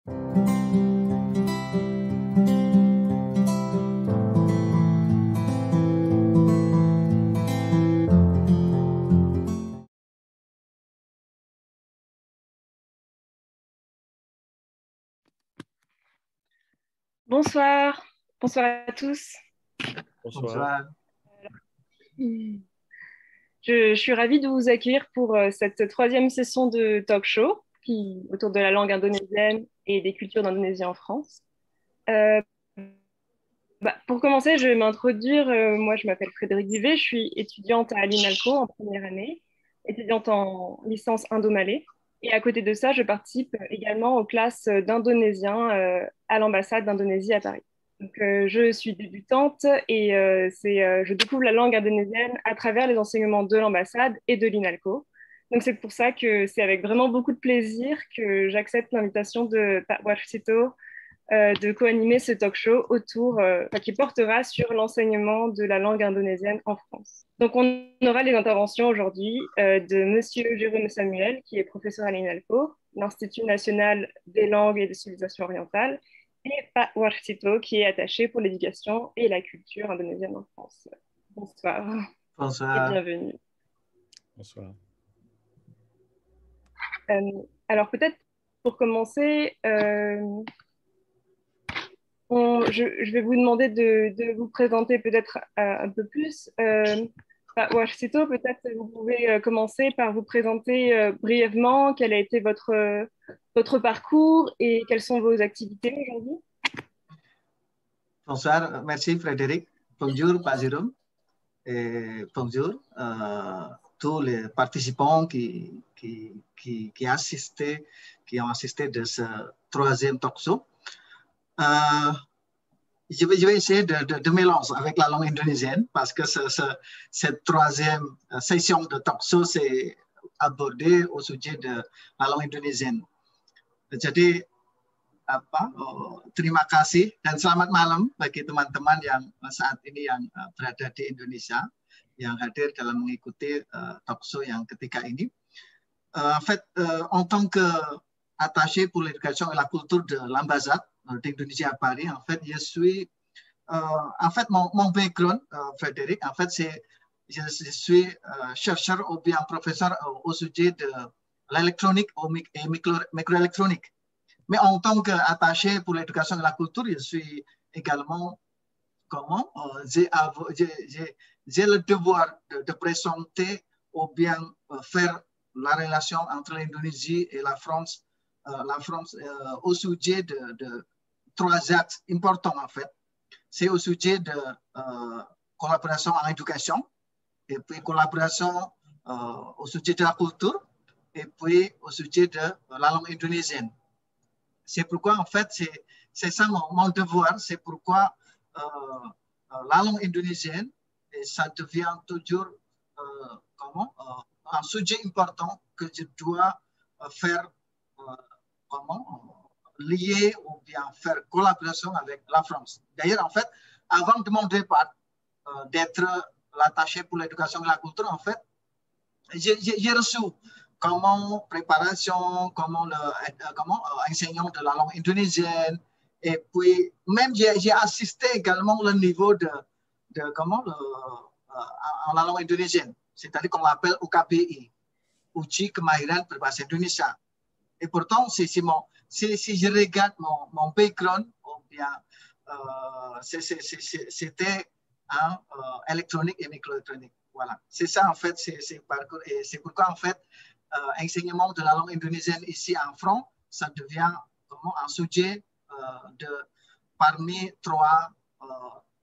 Bonsoir, bonsoir à tous. Bonsoir. Je suis ravie de vous accueillir pour cette troisième session de talk show autour de la langue indonésienne et des cultures d'Indonésie en France. Euh, pour commencer, je vais m'introduire. Moi, je m'appelle Frédéric Divet, je suis étudiante à l'INALCO en première année, étudiante en licence indo-malais. Et à côté de ça, je participe également aux classes d'indonésiens à l'ambassade d'Indonésie à Paris. Donc, je suis débutante et je découvre la langue indonésienne à travers les enseignements de l'ambassade et de l'INALCO. Donc, c'est pour ça que c'est avec vraiment beaucoup de plaisir que j'accepte l'invitation de Pak Warsito de co-animer ce talk show qui portera sur l'enseignement de la langue indonésienne en France. Donc, on aura les interventions aujourd'hui de Monsieur Jérôme Samuel, qui est professeur à l'INALCO, l'Institut national des langues et des civilisations orientales, et Pak Warsito, qui est attaché pour l'éducation et la culture indonésienne en France. Bonsoir. Bonsoir. Et bienvenue. Bonsoir. Alors, peut-être pour commencer, je vais vous demander de vous présenter peut-être un peu plus. Warsito, peut-être vous pouvez commencer par vous présenter brièvement quel a été votre parcours et quelles sont vos activités aujourd'hui. Bonsoir, merci Frédéric. Bonjour, Pak Jérôme. Bonjour tous les participants qui ont assisté de ce troisième talk show. Je vais essayer de mélanger avec la langue indonésienne parce que cette troisième session de talk show c'est abordé au sujet de la langue indonésienne. Jadi terima kasih dan selamat malam bagi teman-teman yang saat ini yang berada di Indonesia yang hadir dalam mengikuti talk show yang ketiga ini. En fait, en tant qu'attaché pour l'éducation et la culture de l'ambassade d'Indonésie à Paris, en fait, je suis, en fait, mon background, Frédéric, en fait, je suis chercheur ou bien professeur au sujet de l'électronique et microélectronique. Mais en tant qu'attaché pour l'éducation et la culture, je suis également, j'ai le devoir de présenter ou bien faire la relation entre l'Indonésie et la France au sujet de trois axes importants en fait. C'est au sujet de collaboration en éducation, et puis collaboration au sujet de la culture, et puis au sujet de la langue indonésienne. C'est pourquoi, en fait, c'est ça mon devoir. C'est pourquoi la langue indonésienne, et ça devient toujours un sujet important que je dois faire lier ou bien faire collaboration avec la France. D'ailleurs, en fait, avant de mon départ, d'être l'attaché pour l'éducation et la culture, en fait, j'ai reçu comment préparation, comment enseignant de la langue indonésienne, et puis même j'ai assisté également le niveau de en la langue indonésienne, c'est-à-dire qu'on l'appelle UKBI, Uji Kemahiran Berbahasa Indonesia. Et pourtant, si je regarde mon background, ou bien c'était électronique et microélectronique. Voilà, c'est ça en fait, c'est parcours, et c'est pourquoi en fait enseignement de la langue indonésienne ici en France, ça devient un sujet parmi trois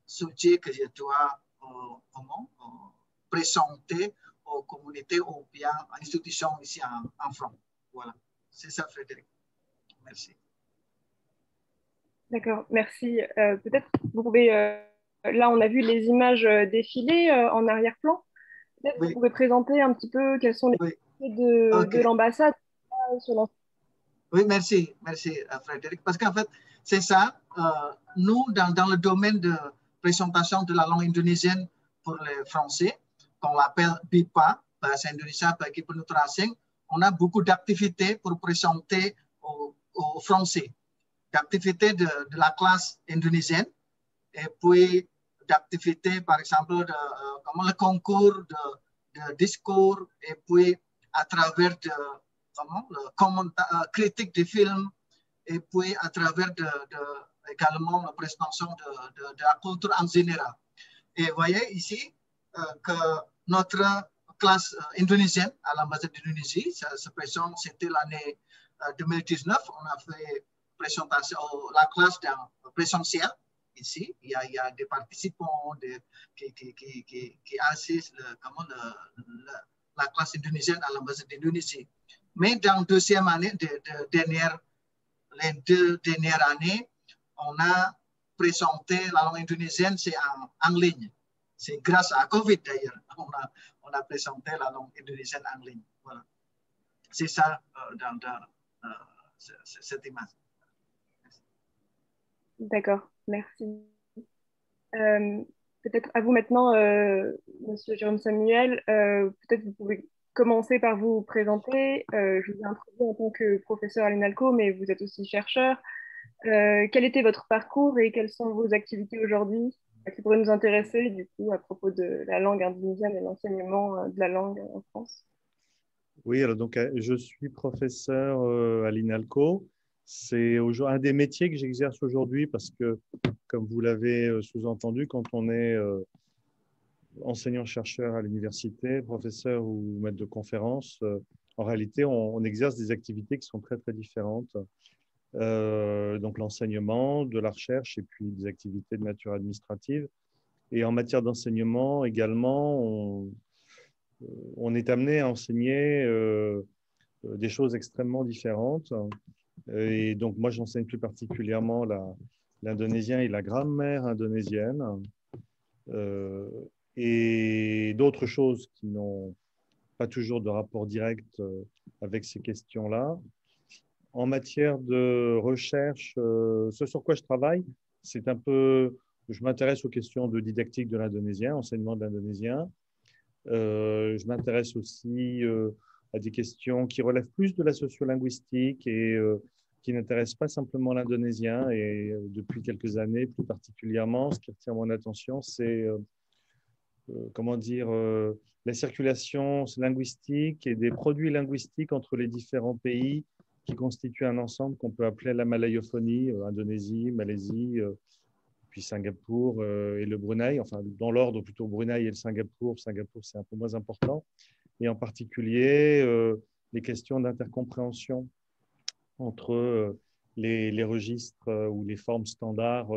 sujets que je dois présenter aux communautés ou bien institutions ici en France. Voilà, c'est ça Frédéric. Merci. D'accord, merci. Peut-être vous pouvez, là on a vu les images défiler en arrière-plan. Peut-être vous pouvez présenter un petit peu quelles sont les de l'ambassade. Oui, merci Frédéric. Parce qu'en fait, c'est ça, nous, dans le domaine de présentation de la langue indonésienne pour les Français, qu'on l'appelle BIPA, Bahasa Indonesia bagi penutur asing, on a beaucoup d'activités pour présenter aux Français. d'activités de la classe indonésienne et puis d'activités, par exemple, comme le concours de discours et puis à travers le critique des films et puis à travers également la présentation de la culture en général. Et vous voyez ici que notre classe indonésienne à l'ambassade d'Indonésie, c'était l'année 2019, on a fait présentation, la classe présentielle. Ici, il y a des participants qui assistent la classe indonésienne à l'ambassade d'Indonésie. Mais dans la deuxième année, les 2 dernières années, on a présenté la langue indonésienne, c'est en ligne. C'est grâce à Covid d'ailleurs, on a présenté la langue indonésienne en ligne. Voilà. C'est ça dans cette image. D'accord, merci. Peut-être à vous maintenant, Monsieur Jérôme Samuel, peut-être vous pouvez commencer par vous présenter. Je vous ai introduit en tant que professeur à l'INALCO, mais vous êtes aussi chercheur. Quel était votre parcours et quelles sont vos activités aujourd'hui qui pourraient nous intéresser du coup à propos de la langue indonésienne et l'enseignement de la langue en France? Oui, alors donc je suis professeur à l'INALCO. C'est un des métiers que j'exerce aujourd'hui parce que, comme vous l'avez sous-entendu, quand on est enseignant-chercheur à l'université, professeur ou maître de conférence, en réalité, on exerce des activités qui sont très, très différentes. Donc l'enseignement, de la recherche et puis des activités de nature administrative. Et en matière d'enseignement également, on est amené à enseigner des choses extrêmement différentes. Et donc moi, j'enseigne plus particulièrement l'indonésien et la grammaire indonésienne et d'autres choses qui n'ont pas toujours de rapport direct avec ces questions-là. En matière de recherche, ce sur quoi je travaille, c'est un peu, je m'intéresse aux questions de didactique de l'indonésien, enseignement de l'indonésien. Je m'intéresse aussi à des questions qui relèvent plus de la sociolinguistique et qui n'intéressent pas simplement l'indonésien. Et depuis quelques années, plus particulièrement, ce qui retient mon attention, c'est comment dire, la circulation linguistique et des produits linguistiques entre les différents pays qui constituent un ensemble qu'on peut appeler la malayophonie, Indonésie, Malaisie, puis Singapour et le Brunei, enfin dans l'ordre plutôt Brunei et le Singapour. Singapour, c'est un peu moins important. Et en particulier, les questions d'intercompréhension entre les registres ou les formes standards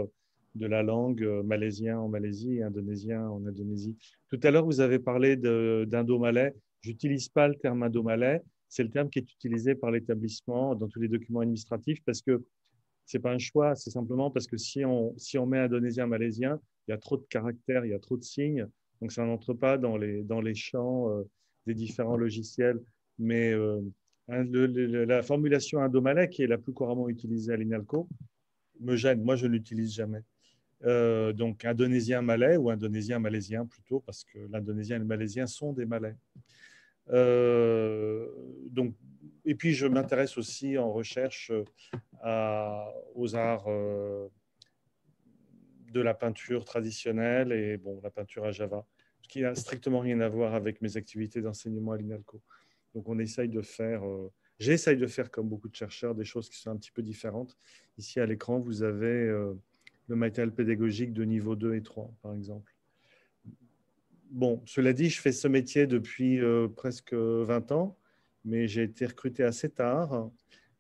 de la langue malaisien en Malaisie et indonésien en Indonésie. Tout à l'heure, vous avez parlé d'indo-malais. Je n'utilise pas le terme indo-malais. C'est le terme qui est utilisé par l'établissement dans tous les documents administratifs parce que ce n'est pas un choix, c'est simplement parce que si on met indonésien, malaisien, il y a trop de caractères, il y a trop de signes, donc ça n'entre pas dans les champs des différents logiciels. Mais la formulation indo-malais, qui est la plus couramment utilisée à l'INALCO, me gêne. Moi, je ne l'utilise jamais. Donc, indonésien malais ou indonésien malaisien plutôt, parce que l'indonésien et le malaisien sont des malais. Donc, et puis, je m'intéresse aussi en recherche aux arts de la peinture traditionnelle et bon, la peinture à Java, ce qui n'a strictement rien à voir avec mes activités d'enseignement à l'INALCO. Donc, on essaye de faire, j'essaye de faire comme beaucoup de chercheurs, des choses qui sont un petit peu différentes. Ici, à l'écran, vous avez le matériel pédagogique de niveau 2 et 3, par exemple. Bon, cela dit, je fais ce métier depuis presque 20 ans, mais j'ai été recruté assez tard.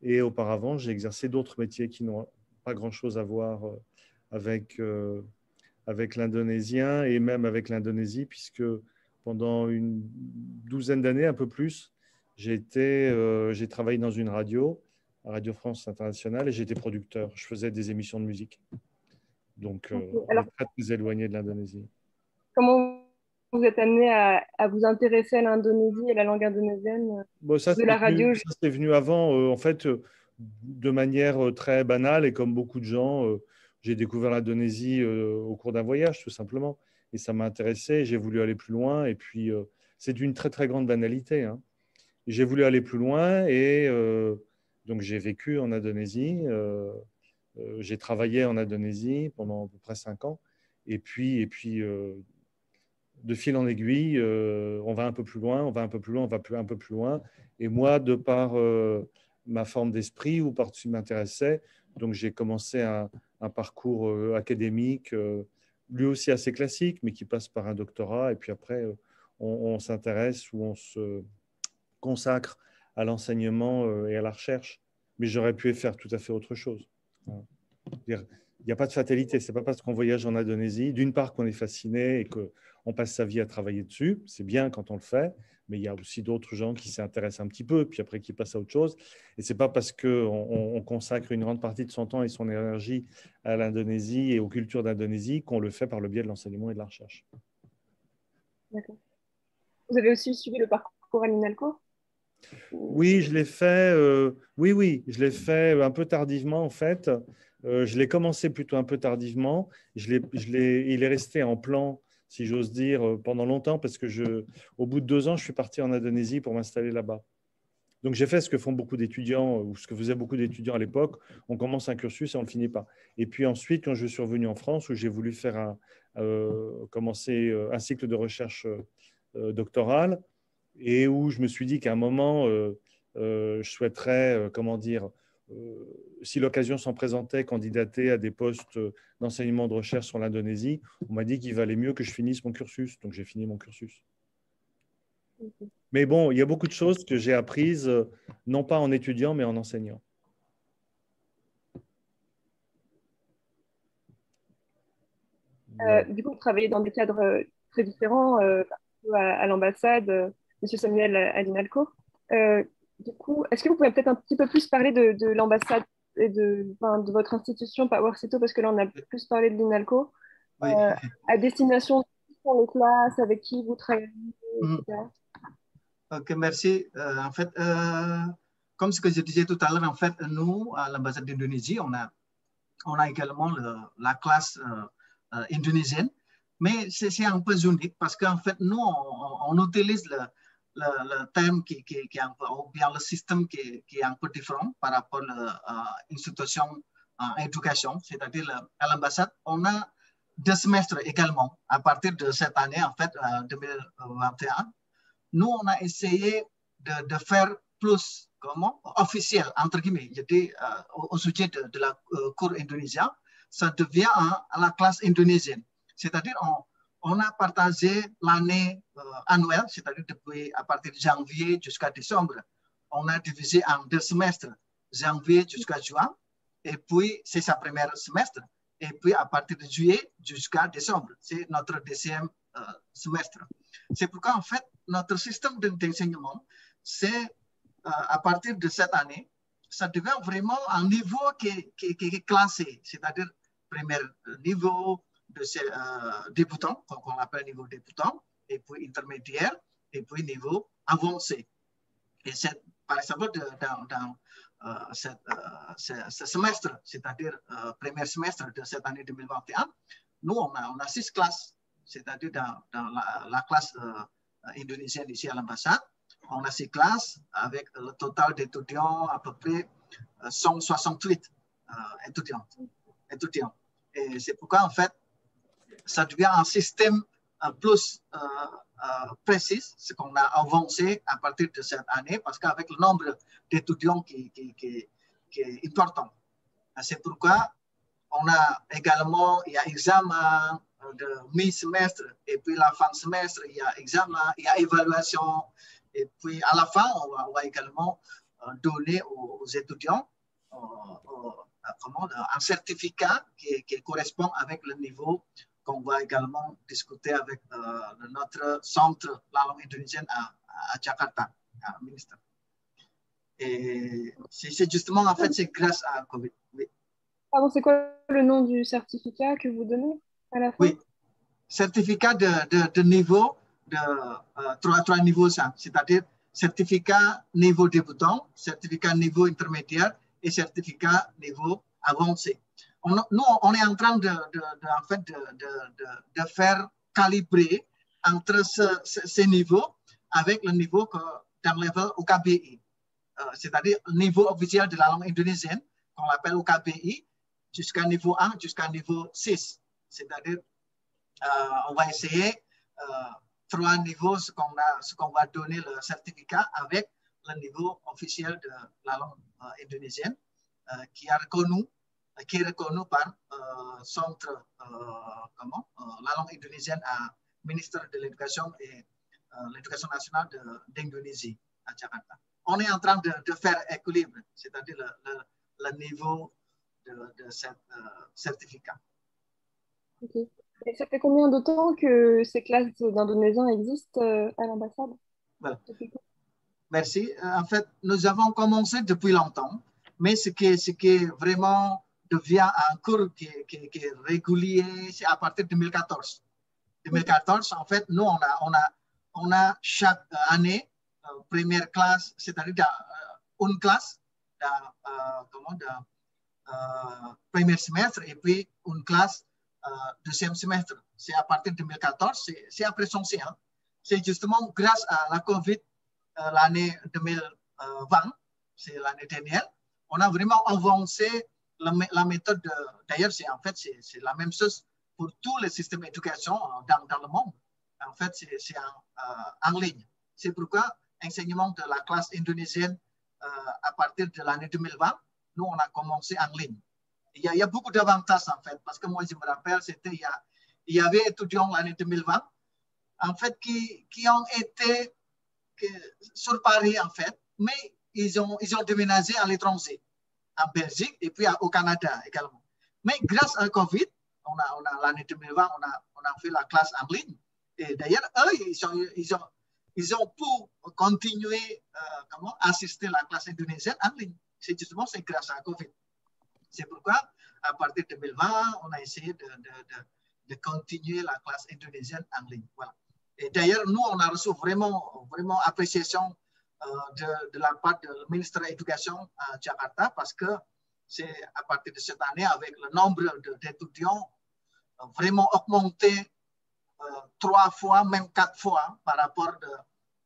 Et auparavant, j'ai exercé d'autres métiers qui n'ont pas grand-chose à voir avec l'indonésien et même avec l'Indonésie, puisque pendant une douzaine d'années, un peu plus, j'ai travaillé dans une radio, à Radio France Internationale, et j'étais producteur. Je faisais des émissions de musique. Donc, on est très, très éloigné de l'Indonésie. Comment vous êtes amené à vous intéresser à l'Indonésie et la langue indonésienne bon, ça, de la radio? Ça, c'est venu avant, en fait, de manière très banale, et comme beaucoup de gens, j'ai découvert l'Indonésie au cours d'un voyage, tout simplement. Et ça m'a intéressé, j'ai voulu aller plus loin, et puis c'est d'une très, très grande banalité. Hein. J'ai voulu aller plus loin, et donc j'ai vécu en Indonésie j'ai travaillé en Indonésie pendant à peu près 5 ans. Et puis de fil en aiguille, on va un peu plus loin, on va un peu plus loin, on va un peu plus loin. Et moi, de par ma forme d'esprit ou par ce qui m'intéressait, donc j'ai commencé un parcours académique, lui aussi assez classique, mais qui passe par un doctorat. Et puis après, on s'intéresse ou on se consacre à l'enseignement et à la recherche. Mais j'aurais pu faire tout à fait autre chose. Il n'y a pas de fatalité. Ce n'est pas parce qu'on voyage en Indonésie, d'une part qu'on est fasciné et qu'on passe sa vie à travailler dessus. C'est bien quand on le fait, mais il y a aussi d'autres gens qui s'intéressent un petit peu, puis après qui passent à autre chose. Et ce n'est pas parce qu'on consacre une grande partie de son temps et son énergie à l'Indonésie et aux cultures d'Indonésie qu'on le fait par le biais de l'enseignement et de la recherche. D'accord. Vous avez aussi suivi le parcours à l'INALCO? Oui, je l'ai fait. Oui, je l'ai fait un peu tardivement en fait. Je l'ai commencé plutôt un peu tardivement. Il est resté en plan, si j'ose dire, pendant longtemps parce que au bout de 2 ans, je suis parti en Indonésie pour m'installer là-bas. Donc j'ai fait ce que font beaucoup d'étudiants ou ce que faisaient beaucoup d'étudiants à l'époque. On commence un cursus et on ne le finit pas. Et puis ensuite, quand je suis revenu en France, où j'ai voulu commencer un cycle de recherche doctorale, et où je me suis dit qu'à un moment, je souhaiterais, comment dire, si l'occasion s'en présentait, candidater à des postes d'enseignement de recherche sur l'Indonésie. On m'a dit qu'il valait mieux que je finisse mon cursus, donc j'ai fini mon cursus. Mais bon, il y a beaucoup de choses que j'ai apprises, non pas en étudiant, mais en enseignant. Du coup, vous travaillez dans des cadres très différents, à l'ambassade, Monsieur Samuel à l'INALCO. Du coup, est-ce que vous pouvez peut-être un petit peu plus parler de l'ambassade et de votre institution, Powercito, parce que là, on a plus parlé de l'INALCO, Oui. à destination de les classes, avec qui vous travaillez, etc. Ok, merci. En fait, comme ce que je disais tout à l'heure, en fait, nous, à l'ambassade d'Indonésie, on a également la classe indonésienne, mais c'est un peu unique parce qu'en fait, nous, on utilise le terme qui est un peu, ou bien le système qui est un peu différent par rapport à l'institution éducation, c'est-à-dire à l'ambassade, on a 2 semestres également. À partir de cette année, en fait, 2021, nous, on a essayé de faire plus officiel, entre guillemets. Jadi, au sujet de la cours indonésien, ça devient à la classe indonésienne. C'est-à-dire, on a partagé l'année annuelle, c'est-à-dire depuis à partir de janvier jusqu'à décembre. On a divisé en 2 semestres, janvier jusqu'à juin, et puis c'est sa première semestre. Et puis à partir de juillet jusqu'à décembre, c'est notre deuxième semestre. C'est pourquoi, en fait, notre système d'enseignement, c'est à partir de cette année, ça devient vraiment un niveau qui est classé, c'est-à-dire premier niveau de ces débutants, qu'on appelle niveau débutant, et puis intermédiaire, et puis niveau avancé. Et c'est, par exemple, dans ce semestre, c'est-à-dire premier semestre de cette année 2021, nous, on a 6 classes, c'est-à-dire dans la classe indonésienne ici à l'ambassade, on a 6 classes avec le total d'étudiants à peu près 168 étudiants. Et c'est pourquoi, en fait, ça devient un système plus précis, ce qu'on a avancé à partir de cette année, parce qu'avec le nombre d'étudiants qui est important. C'est pourquoi on a également, il y a examen de mi-semestre, et puis la fin de semestre, il y a examen, il y a évaluation, et puis à la fin, on va également donner aux étudiants un certificat qui correspond avec le niveau qu'on va également discuter avec notre centre la langue indonésienne à Jakarta, à ministère. Et c'est justement, en fait, c'est grâce à COVID. Oui. Pardon, c'est quoi le nom du certificat que vous donnez à la fin? Oui, certificat de niveau de 3 niveaux, c'est-à-dire certificat niveau débutant, certificat niveau intermédiaire et certificat niveau avancé. Nous, on est en train de faire calibrer entre ces niveaux avec le niveau dans le level UKBI, c'est-à-dire le niveau officiel de la langue indonésienne, qu'on appelle UKBI, jusqu'à niveau 1, jusqu'à niveau 6. C'est-à-dire, on va essayer 3 niveaux, ce qu'on va donner le certificat avec le niveau officiel de la langue indonésienne qui est reconnu par centre la langue indonésienne à ministère de l'Éducation et l'Éducation nationale d'Indonésie à Jakarta. On est en train de faire équilibre, c'est-à-dire le niveau de ce certificat. Okay. Et ça fait combien de temps que ces classes d'indonésien existent à l'ambassade? Voilà. Merci. En fait, nous avons commencé depuis longtemps, mais ce qui vraiment devient un cours qui est régulier, c'est à partir de 2014. 2014, en fait, nous, on a chaque année, première classe, c'est-à-dire une classe premier semestre et puis une classe deuxième semestre. C'est à partir de 2014, c'est après son séance. C'est justement grâce à la COVID, l'année 2020, c'est l'année dernière, on a vraiment avancé la méthode. D'ailleurs, c'est la même chose pour tous les systèmes d'éducation dans le monde. En fait, c'est en ligne. C'est pourquoi l'enseignement de la classe indonésienne à partir de l'année 2020, nous, on a commencé en ligne. Il y a beaucoup d'avantages, en fait, parce que moi, je me rappelle, il y avait étudiants l'année 2020, en fait, qui ont été sur Paris, en fait, mais ils ont déménagé à l'étranger, en Belgique et puis au Canada également. Mais grâce à Covid, l'année 2020, on a fait la classe en ligne. Et d'ailleurs, eux, ils ont pu continuer assister à la classe indonésienne en ligne. C'est grâce à Covid. C'est pourquoi, à partir de 2020, on a essayé de continuer la classe indonésienne en ligne. Voilà. Et d'ailleurs, nous, on a reçu vraiment appréciation de la part du ministère de l'Éducation à Jakarta parce que c'est à partir de cette année, avec le nombre d'étudiants vraiment augmenté 3 fois, même 4 fois par rapport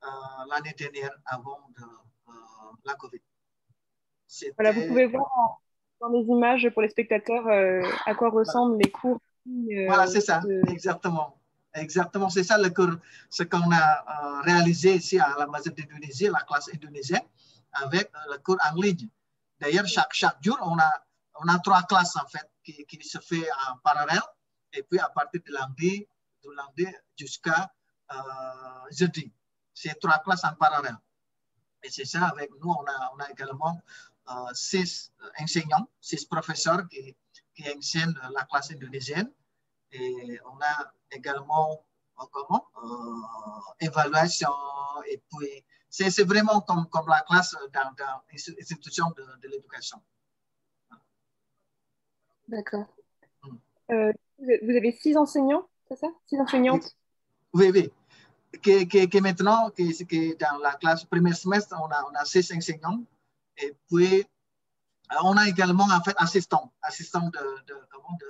à l'année dernière avant la COVID. Voilà, vous pouvez voir dans les images pour les spectateurs à quoi ressemblent les cours. Voilà, c'est ça, exactement. Exactement, c'est ça le cours, ce qu'on a réalisé ici à l'ambassade d'Indonésie, la classe indonésienne, avec le cours en ligne. D'ailleurs, chaque jour, on a 3 classes en fait qui se fait en parallèle. Et puis à partir de lundi jusqu'à jeudi, c'est 3 classes en parallèle. Et c'est ça, avec nous, on a également 6 enseignants, 6 professeurs qui enseignent la classe indonésienne. Et on a également évaluation. Et puis, c'est vraiment comme la classe dans l'institution de l'éducation. D'accord. Vous avez 6 enseignants, c'est ça? 6 enseignantes? Oui. Maintenant, dans la classe premier semestre, on a 6 enseignants. Et puis, on a également en fait assistant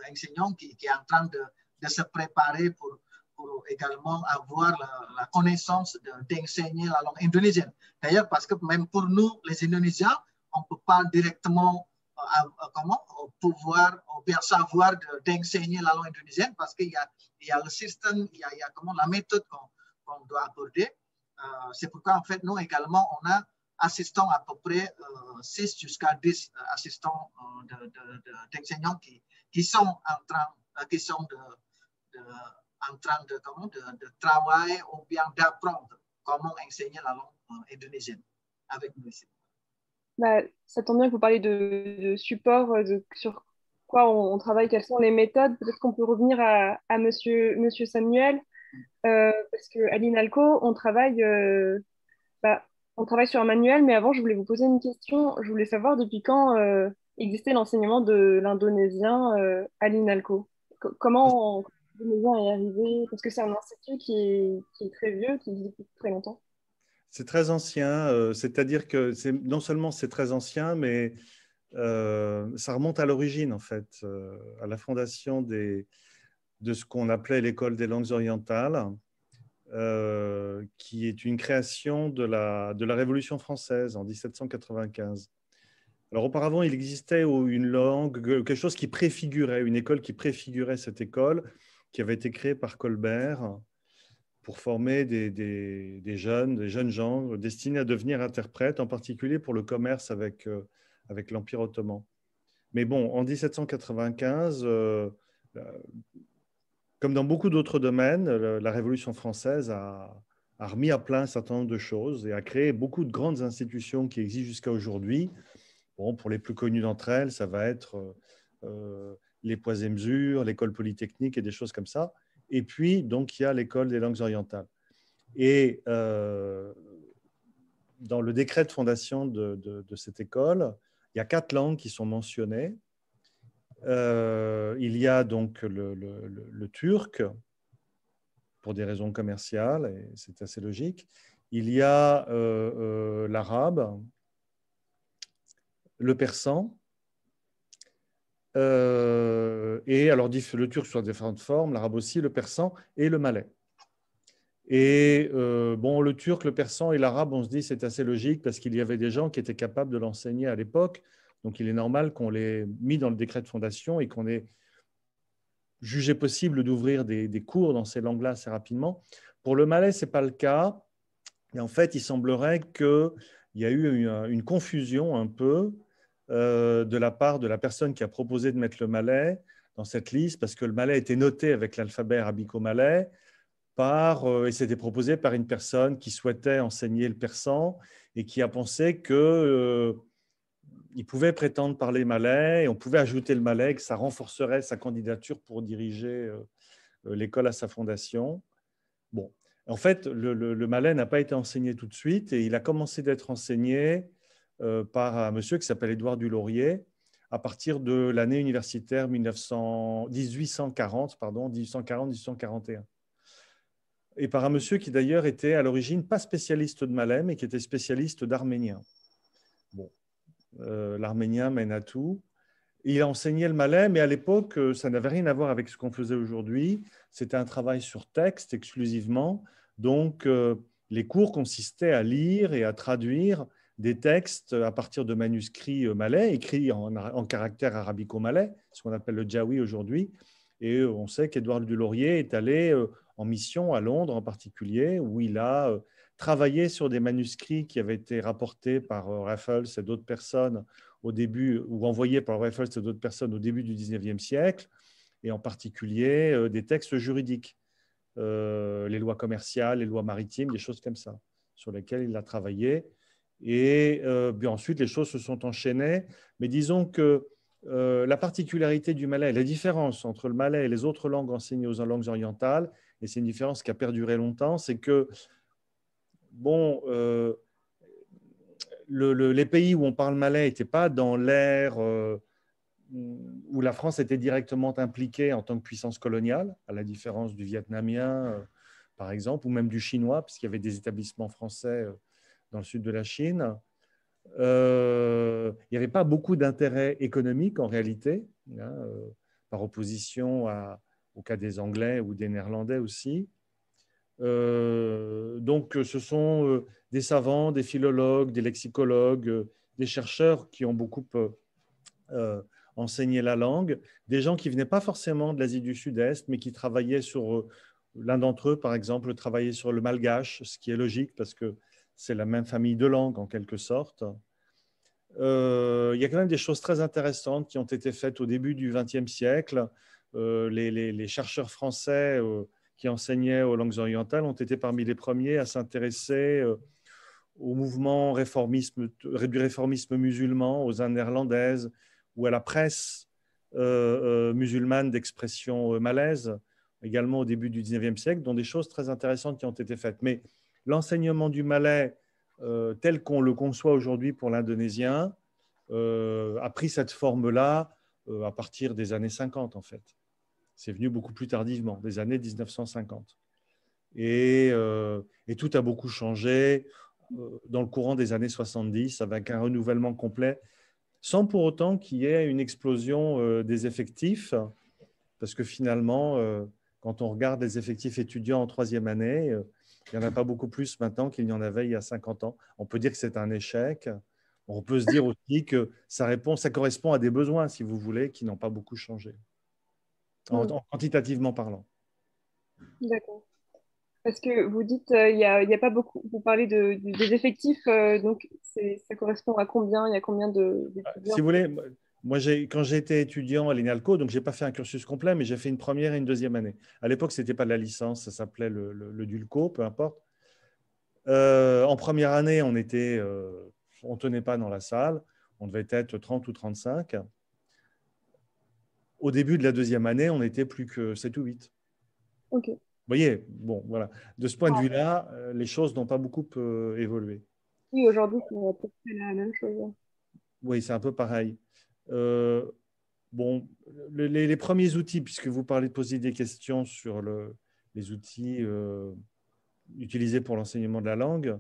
d'enseignants qui est en train de se préparer pour également avoir la connaissance d'enseigner la langue indonésienne. D'ailleurs, parce que même pour nous, les Indonésiens, on ne peut pas directement pouvoir ou bien savoir d'enseigner la langue indonésienne parce qu'il y a le système, il y a la méthode qu'on doit aborder. C'est pourquoi, en fait, nous également, on a assistants à peu près 6 jusqu'à 10 assistants d'enseignants qui sont en train de travailler ou bien d'apprendre comment enseigner la langue indonésienne avec nous ici. Bah, ça tombe bien que vous parliez de support, sur quoi on travaille, quelles sont les méthodes. Peut-être qu'on peut revenir à monsieur Samuel, parce qu'à l'INALCO, on travaille sur un manuel, mais avant, je voulais vous poser une question. Je voulais savoir depuis quand existait l'enseignement de l'indonésien à l'INALCO. Comment l'indonésien est arrivé? Parce que c'est un institut qui est très vieux, qui existe depuis très longtemps. C'est très ancien, c'est-à-dire que non seulement c'est très ancien, mais ça remonte à l'origine, en fait, à la fondation de ce qu'on appelait l'école des langues orientales, qui est une création de la Révolution française en 1795. Alors auparavant, il existait une langue, quelque chose qui préfigurait, une école qui préfigurait cette école, qui avait été créée par Colbert pour former des jeunes gens destinés à devenir interprètes, en particulier pour le commerce avec l'Empire ottoman. Mais bon, en 1795, comme dans beaucoup d'autres domaines, la Révolution française a remis à plat un certain nombre de choses et a créé beaucoup de grandes institutions qui existent jusqu'à aujourd'hui. Bon, pour les plus connues d'entre elles, ça va être les poids et mesures, l'école polytechnique et des choses comme ça. Et puis, donc, il y a l'école des langues orientales. Et dans le décret de fondation de cette école, il y a 4 langues qui sont mentionnées. Il y a donc le turc, pour des raisons commerciales, et c'est assez logique. Il y a l'arabe, le persan, et alors le turc sur différentes formes, l'arabe aussi, le persan et le malais. Et bon, le turc, le persan et l'arabe, on se dit c'est assez logique parce qu'il y avait des gens qui étaient capables de l'enseigner à l'époque. Donc, il est normal qu'on l'ait mis dans le décret de fondation et qu'on ait jugé possible d'ouvrir des cours dans ces langues-là assez rapidement. Pour le malais, ce n'est pas le cas. Et en fait, il semblerait qu'il y a eu une confusion un peu de la part de la personne qui a proposé de mettre le malais dans cette liste parce que le malais était noté avec l'alphabet arabico-malais et c'était proposé par une personne qui souhaitait enseigner le persan et qui a pensé qu'il pouvait prétendre parler malais et on pouvait ajouter le malais, que ça renforcerait sa candidature pour diriger l'école à sa fondation. Bon, en fait, le malais n'a pas été enseigné tout de suite et il a commencé d'être enseigné par un monsieur qui s'appelle Édouard du Laurier à partir de l'année universitaire 1840-1841. Et par un monsieur qui d'ailleurs était à l'origine pas spécialiste de malais, mais qui était spécialiste d'arménien. Bon, l'arménien mène à tout. Il a enseigné le malais, mais à l'époque, ça n'avait rien à voir avec ce qu'on faisait aujourd'hui. C'était un travail sur texte exclusivement. Donc, les cours consistaient à lire et à traduire des textes à partir de manuscrits malais, écrits en caractère arabico-malais, ce qu'on appelle le djawi aujourd'hui. Et on sait qu'Édouard du Laurier est allé en mission à Londres en particulier, où il a travaillé sur des manuscrits qui avaient été rapportés par Raffles et d'autres personnes au début, ou envoyés par Raffles et d'autres personnes au début du XIXe siècle, et en particulier des textes juridiques, les lois commerciales, les lois maritimes, des choses comme ça, sur lesquelles il a travaillé. Et bien ensuite, les choses se sont enchaînées. Mais disons que la particularité du malais, la différence entre le malais et les autres langues enseignées aux langues orientales, et c'est une différence qui a perduré longtemps, c'est que, bon, les pays où on parle malais n'étaient pas dans l'ère où la France était directement impliquée en tant que puissance coloniale, à la différence du vietnamien, par exemple, ou même du chinois, puisqu'il y avait des établissements français dans le sud de la Chine. Il n'y avait pas beaucoup d'intérêt économique en réalité, hein, par opposition au cas des Anglais ou des Néerlandais aussi. Donc, ce sont des savants, des philologues, des lexicologues, des chercheurs qui ont beaucoup enseigné la langue, des gens qui ne venaient pas forcément de l'Asie du Sud-Est, mais qui travaillaient sur, l'un d'entre eux, par exemple, travaillait sur le malgache, ce qui est logique parce que c'est la même famille de langues en quelque sorte. Il y a quand même des choses très intéressantes qui ont été faites au début du XXe siècle. Les chercheurs français qui enseignaient aux langues orientales ont été parmi les premiers à s'intéresser au mouvement du réformisme musulman, aux Indes néerlandaises ou à la presse musulmane d'expression malaise, également au début du XIXe siècle, dont des choses très intéressantes qui ont été faites. Mais l'enseignement du malais tel qu'on le conçoit aujourd'hui pour l'indonésien a pris cette forme-là à partir des années 50, en fait. C'est venu beaucoup plus tardivement, des années 1950. Et tout a beaucoup changé dans le courant des années 70 avec un renouvellement complet, sans pour autant qu'il y ait une explosion des effectifs, parce que finalement, quand on regarde les effectifs étudiants en troisième année, il n'y en a pas beaucoup plus maintenant qu'il n'y en avait il y a 50 ans. On peut dire que c'est un échec. On peut se dire aussi que ça correspond à des besoins, si vous voulez, qui n'ont pas beaucoup changé, quantitativement parlant. D'accord. Parce que vous dites, il y a pas beaucoup, vous parlez des effectifs, donc ça correspond à combien? Il y a combien Si d'étudiants? vous voulez, moi, quand j'étais étudiant à l'INALCO, donc je n'ai pas fait un cursus complet, mais j'ai fait une première et une deuxième année. À l'époque, ce n'était pas de la licence, ça s'appelait le DULCO, peu importe. En première année, on ne tenait pas dans la salle, on devait être 30 ou 35. Au début de la deuxième année, on n'était plus que 7 ou 8. Ok. Vous voyez, bon, voilà. De ce point de vue-là, les choses n'ont pas beaucoup évolué. Oui, aujourd'hui, c'est à peu près la même chose. Oui, c'est un peu pareil. Euh, bon, les premiers outils, puisque vous parlez de poser des questions sur les outils utilisés pour l'enseignement de la langue,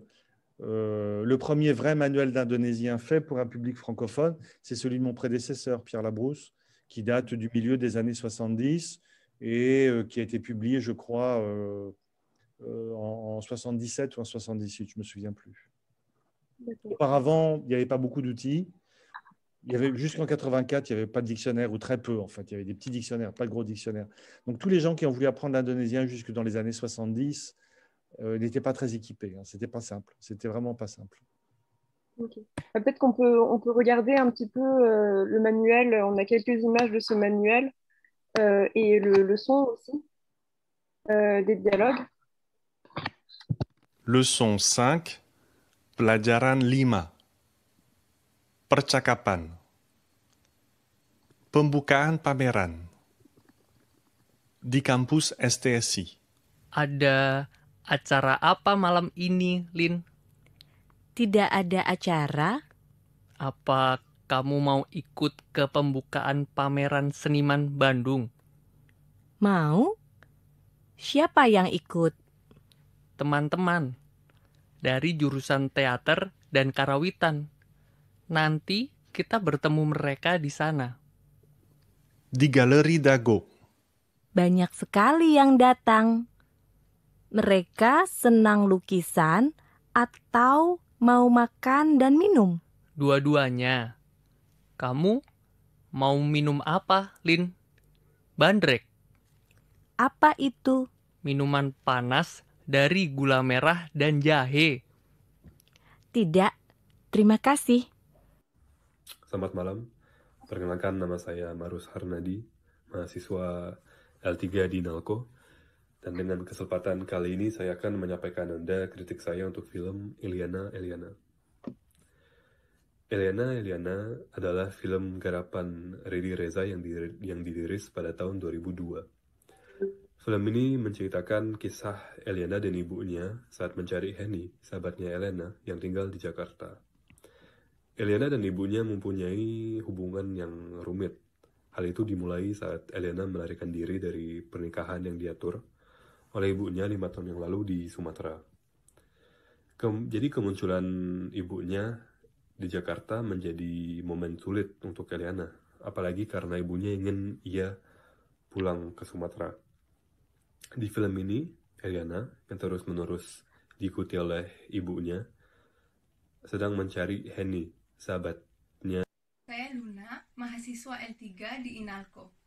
le premier vrai manuel d'indonésien fait pour un public francophone, c'est celui de mon prédécesseur, Pierre Labrousse, qui date du milieu des années 70 et qui a été publié, je crois, en 77 ou en 78, je ne me souviens plus. Auparavant, il n'y avait pas beaucoup d'outils. Il y avait jusqu'en 84, il n'y avait pas de dictionnaire, ou très peu en fait. Il y avait des petits dictionnaires, pas de gros dictionnaires. Donc tous les gens qui ont voulu apprendre l'indonésien jusque dans les années 70 n'étaient pas très équipés. Hein. C'était pas simple. C'était vraiment pas simple. Ok. Peut-être on peut regarder un petit peu le manuel. On a quelques images de ce manuel et le son aussi des dialogues. Leçon 5, pelajaran 5. Percakapan. Pembukaan pameran. Di kampus STSI. Ada acara apa malam ini, Lin? Tidak ada acara? Apa kamu mau ikut ke pembukaan pameran seniman Bandung? Mau? Siapa yang ikut? Teman-teman dari jurusan teater dan karawitan. Nanti kita bertemu mereka di sana. Di Galeri Dago. Banyak sekali yang datang. Mereka senang lukisan atau mau makan dan minum? Dua-duanya. Kamu mau minum apa, Lin? Bandrek. Apa itu? Minuman panas dari gula merah dan jahe. Tidak, terima kasih. Selamat malam, perkenalkan nama saya Marus Harnadi, mahasiswa L3 di Nalco. Dan dengan kesempatan kali ini saya akan menyampaikan Anda kritik saya untuk film Eliana Eliana. Eliana Eliana adalah film garapan Riri Reza yang dirilis pada tahun 2002. Film ini menceritakan kisah Eliana dan ibunya saat mencari Henny, sahabatnya Elena, yang tinggal di Jakarta. Eliana dan ibunya mempunyai hubungan yang rumit. Hal itu dimulai saat Eliana melarikan diri dari pernikahan yang diatur oleh ibunya 5 tahun yang lalu di Sumatera. Jadi kemunculan ibunya di Jakarta menjadi momen sulit untuk Eliana, apalagi karena ibunya ingin ia pulang ke Sumatera. Di film ini, Eliana, yang terus-menerus diikuti oleh ibunya, sedang mencari Henny, sahabatnya. Saya Luna, mahasiswa L3 di Inalco.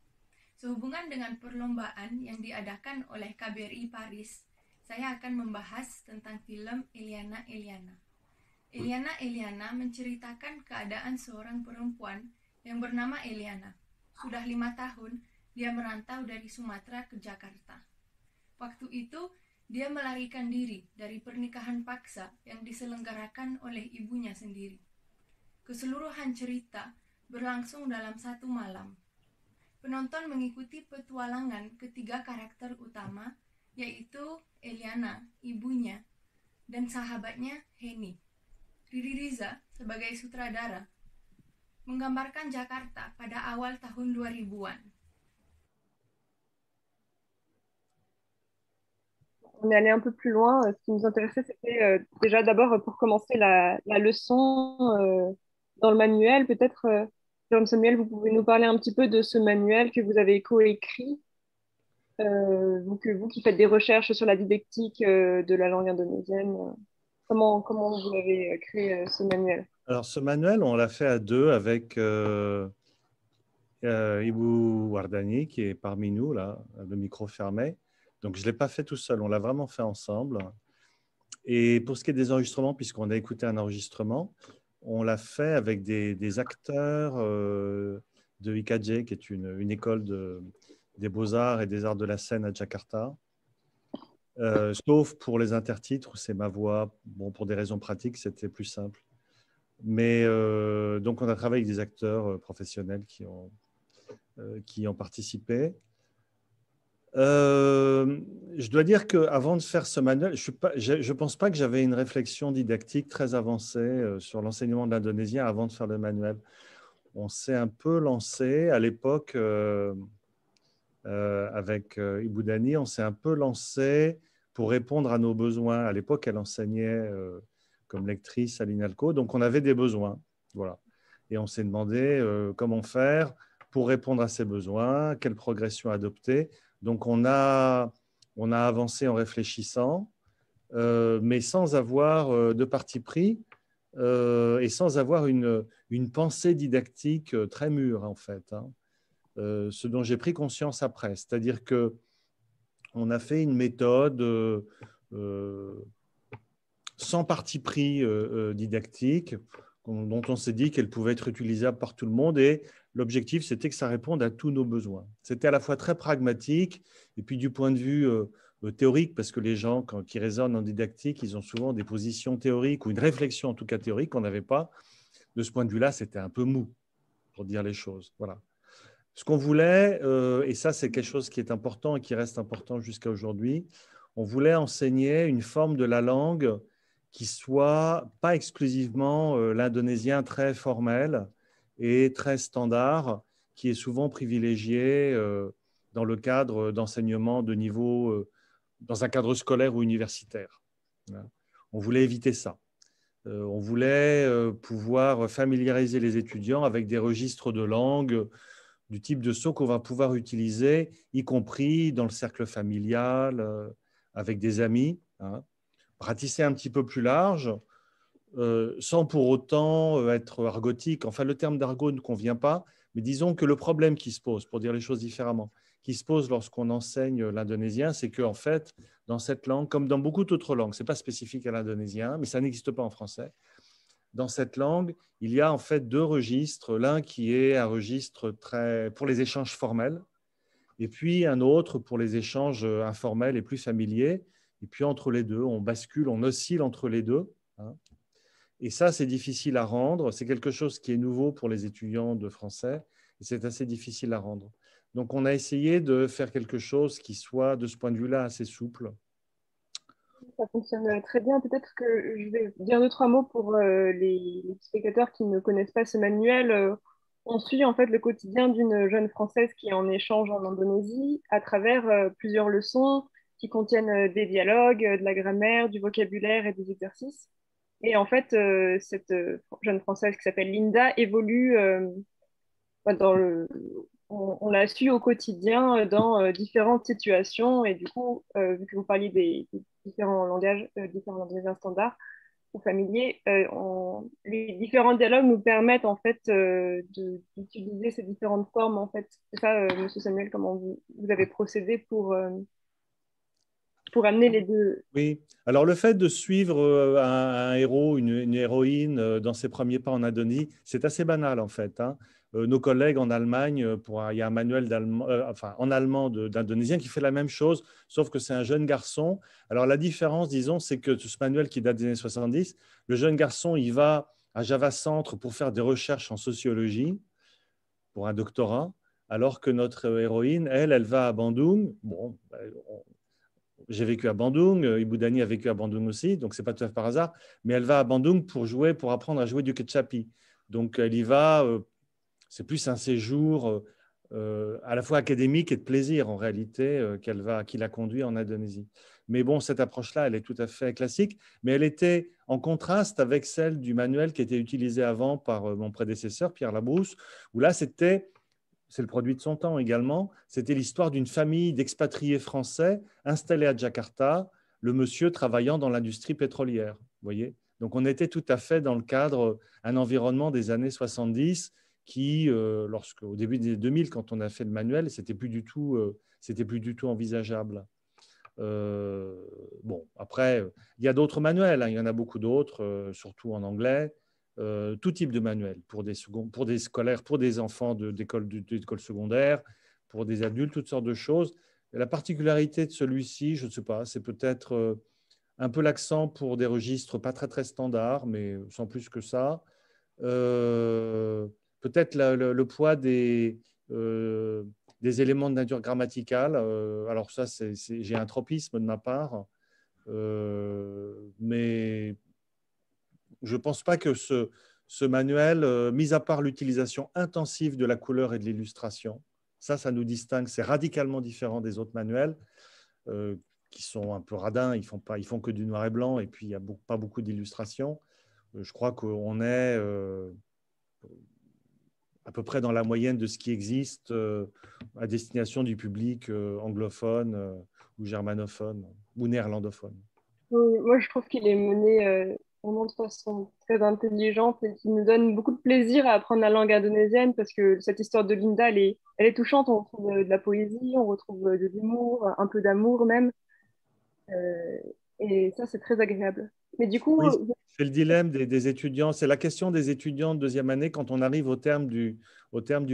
Sehubungan dengan perlombaan yang diadakan oleh KBRI Paris, saya akan membahas tentang film Eliana Eliana. Eliana Eliana menceritakan keadaan seorang perempuan yang bernama Eliana. Sudah 5 tahun, dia merantau dari Sumatera ke Jakarta. Waktu itu, dia melarikan diri dari pernikahan paksa yang diselenggarakan oleh ibunya sendiri. Keseluruhan cerita berlangsung dalam 1 malam. Penonton mengikuti petualangan ketiga karakter utama, yaitu Eliana, ibunya, dan sahabatnya Henny. Riri Riza sebagai sutradara menggambarkan Jakarta pada awal tahun 2000-an. On est allé un peu plus loin. Ce qui nous intéressait, c'était déjà d'abord pour commencer la leçon dans le manuel. Peut-être, Jérôme Samuel, vous pouvez nous parler un petit peu de ce manuel que vous avez coécrit, vous qui faites des recherches sur la didactique de la langue indonésienne. Comment vous avez créé ce manuel? Alors, ce manuel, on l'a fait à deux avec Ibu Wardani, qui est parmi nous, là, le micro fermé. Donc, je ne l'ai pas fait tout seul, on l'a vraiment fait ensemble. Et pour ce qui est des enregistrements, puisqu'on a écouté un enregistrement, on l'a fait avec des acteurs de IKJ, qui est une école des beaux-arts et des arts de la scène à Jakarta. Sauf pour les intertitres, où c'est ma voix. Bon, pour des raisons pratiques, c'était plus simple. Mais donc, on a travaillé avec des acteurs professionnels qui ont participé. Je dois dire qu'avant de faire ce manuel, je ne pense pas que j'avais une réflexion didactique très avancée sur l'enseignement de l'indonésien avant de faire le manuel. On s'est un peu lancé à l'époque avec Ibu Dani, on s'est un peu lancé pour répondre à nos besoins. À l'époque, elle enseignait comme lectrice à l'INALCO, donc on avait des besoins. Voilà. Et on s'est demandé comment faire pour répondre à ces besoins, quelle progression adopter. Donc, on a avancé en réfléchissant, mais sans avoir de parti pris et sans avoir une pensée didactique très mûre, en fait. Hein. Ce dont j'ai pris conscience après. C'est-à-dire qu'on a fait une méthode sans parti pris didactique, dont on s'est dit qu'elle pouvait être utilisable par tout le monde, et l'objectif, c'était que ça réponde à tous nos besoins. C'était à la fois très pragmatique, et puis du point de vue théorique, parce que les gens qui raisonnent en didactique, ils ont souvent des positions théoriques, ou une réflexion en tout cas théorique qu'on n'avait pas. De ce point de vue-là, c'était un peu mou, pour dire les choses. Voilà. Ce qu'on voulait, et ça c'est quelque chose qui est important et qui reste important jusqu'à aujourd'hui, on voulait enseigner une forme de la langue qui soit pas exclusivement l'indonésien très formel et très standard, qui est souvent privilégié dans le cadre d'enseignement de niveau, dans un cadre scolaire ou universitaire. On voulait éviter ça. On voulait pouvoir familiariser les étudiants avec des registres de langue du type de saut qu'on va pouvoir utiliser, y compris dans le cercle familial, avec des amis. Hein. Ratisser un petit peu plus large, sans pour autant être argotique. Enfin, le terme d'argot ne convient pas, mais disons que le problème qui se pose, pour dire les choses différemment, qui se pose lorsqu'on enseigne l'indonésien, c'est qu'en fait, dans cette langue, comme dans beaucoup d'autres langues, ce n'est pas spécifique à l'indonésien, mais ça n'existe pas en français, dans cette langue, il y a en fait deux registres. L'un qui est un registre pour les échanges formels, et puis un autre pour les échanges informels et plus familiers. Et puis entre les deux, on bascule, on oscille entre les deux. Hein. Et ça, c'est difficile à rendre. C'est quelque chose qui est nouveau pour les étudiants de français, et c'est assez difficile à rendre. Donc, on a essayé de faire quelque chose qui soit, de ce point de vue-là, assez souple. Ça fonctionne très bien. Peut-être que je vais dire deux, trois mots pour les spectateurs qui ne connaissent pas ce manuel. On suit en fait le quotidien d'une jeune Française qui est en échange en Indonésie à travers plusieurs leçons qui contiennent des dialogues, de la grammaire, du vocabulaire et des exercices. Et en fait, cette jeune Française qui s'appelle Linda évolue dans on l'a su au quotidien dans différentes situations. Et du coup, vu que vous parliez des différents langages, différents langages standards ou familiers, les différents dialogues nous permettent en fait d'utiliser ces différentes formes. En fait, c'est ça, Monsieur Samuel, comment vous avez procédé pour amener les deux. Oui, alors le fait de suivre un héros, une héroïne dans ses premiers pas en Indonésie, c'est assez banal en fait. Hein. Nos collègues en Allemagne, il y a un manuel en allemand d'indonésien qui fait la même chose, sauf que c'est un jeune garçon. Alors la différence, disons, c'est que ce manuel qui date des années 70, le jeune garçon, il va à Java Centre pour faire des recherches en sociologie, pour un doctorat, alors que notre héroïne, elle va à Bandung. Bon, j'ai vécu à Bandung, Ibu Dani a vécu à Bandung aussi, donc ce n'est pas tout à fait par hasard, mais elle va à Bandung pour apprendre à jouer du kecapi. Donc elle y va, c'est plus un séjour à la fois académique et de plaisir en réalité qui l'a conduit en Indonésie. Mais bon, cette approche-là, elle est tout à fait classique, mais elle était en contraste avec celle du manuel qui était utilisé avant par mon prédécesseur, Pierre Labrousse, où là, c'est le produit de son temps également, c'était l'histoire d'une famille d'expatriés français installés à Jakarta, le monsieur travaillant dans l'industrie pétrolière. Vous voyez ? Donc, on était tout à fait dans le cadre, un environnement des années 70 qui, au début des 2000, quand on a fait le manuel, c'était plus du tout envisageable. Bon, après, il y a d'autres manuels, hein, il y en a beaucoup d'autres, surtout en anglais. Tout type de manuel pour des scolaires, pour des enfants d'école secondaire, pour des adultes, toutes sortes de choses. Et la particularité de celui-ci, je ne sais pas, c'est peut-être un peu l'accent pour des registres pas très, très standards, mais sans plus que ça. Peut-être le poids des éléments de nature grammaticale. Alors ça, j'ai un tropisme de ma part, mais je ne pense pas que ce manuel, mis à part l'utilisation intensive de la couleur et de l'illustration, ça nous distingue, c'est radicalement différent des autres manuels qui sont un peu radins, ils font que du noir et blanc et puis il n'y a pas beaucoup d'illustrations. Je crois qu'on est à peu près dans la moyenne de ce qui existe à destination du public anglophone ou germanophone ou néerlandophone. Oui, moi, je trouve qu'il est mené vraiment de façon très intelligente et qui nous donne beaucoup de plaisir à apprendre la langue indonésienne parce que cette histoire de Linda, elle est touchante. On retrouve de la poésie, on retrouve de l'humour, un peu d'amour même. Et ça, c'est très agréable. Mais du coup, oui, c'est le dilemme des étudiants. C'est la question des étudiants de deuxième année quand on arrive au terme du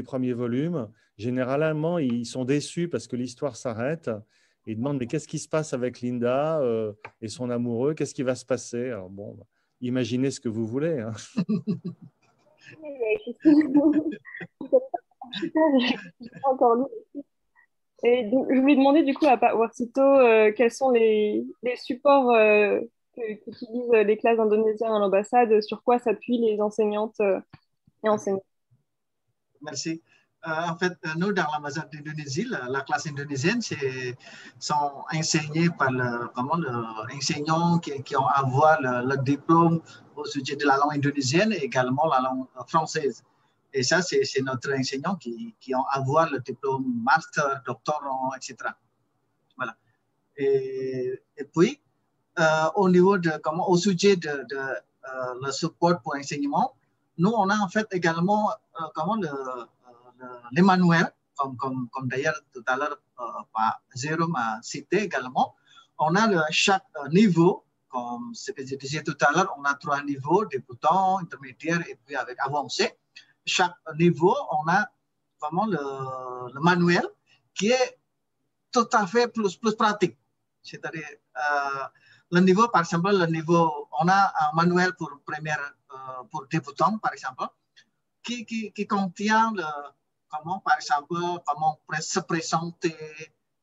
premier volume. Généralement, ils sont déçus parce que l'histoire s'arrête. Ils demandent mais qu'est-ce qui se passe avec Linda et son amoureux? Qu'est-ce qui va se passer? Alors bon, imaginez ce que vous voulez. Hein. encore lu. Et donc, je voulais demander du coup à Warsito quels sont les supports qu'utilisent les classes indonésiennes à l'ambassade, sur quoi s'appuient les enseignantes et enseignants. Merci. En fait, nous, dans l'ambassade d'Indonésie, la classe indonésienne, sont enseignés par l'enseignant qui ont avoir le diplôme au sujet de la langue indonésienne et également la langue française. Et ça, c'est notre enseignant qui ont avoir le diplôme master, doctorant, etc. Voilà. Et puis, au sujet de le support pour enseignement, nous, on a en fait également les manuels, comme d'ailleurs tout à l'heure Jérôme a cité également. On a chaque niveau, comme ce que je disais tout à l'heure, on a 3 niveaux, débutant, intermédiaire et puis avec avancé. Chaque niveau, on a vraiment le manuel qui est tout à fait plus pratique. C'est-à-dire, le niveau, par exemple, on a un manuel pour débutant, par exemple, qui contient par exemple, comment se présenter,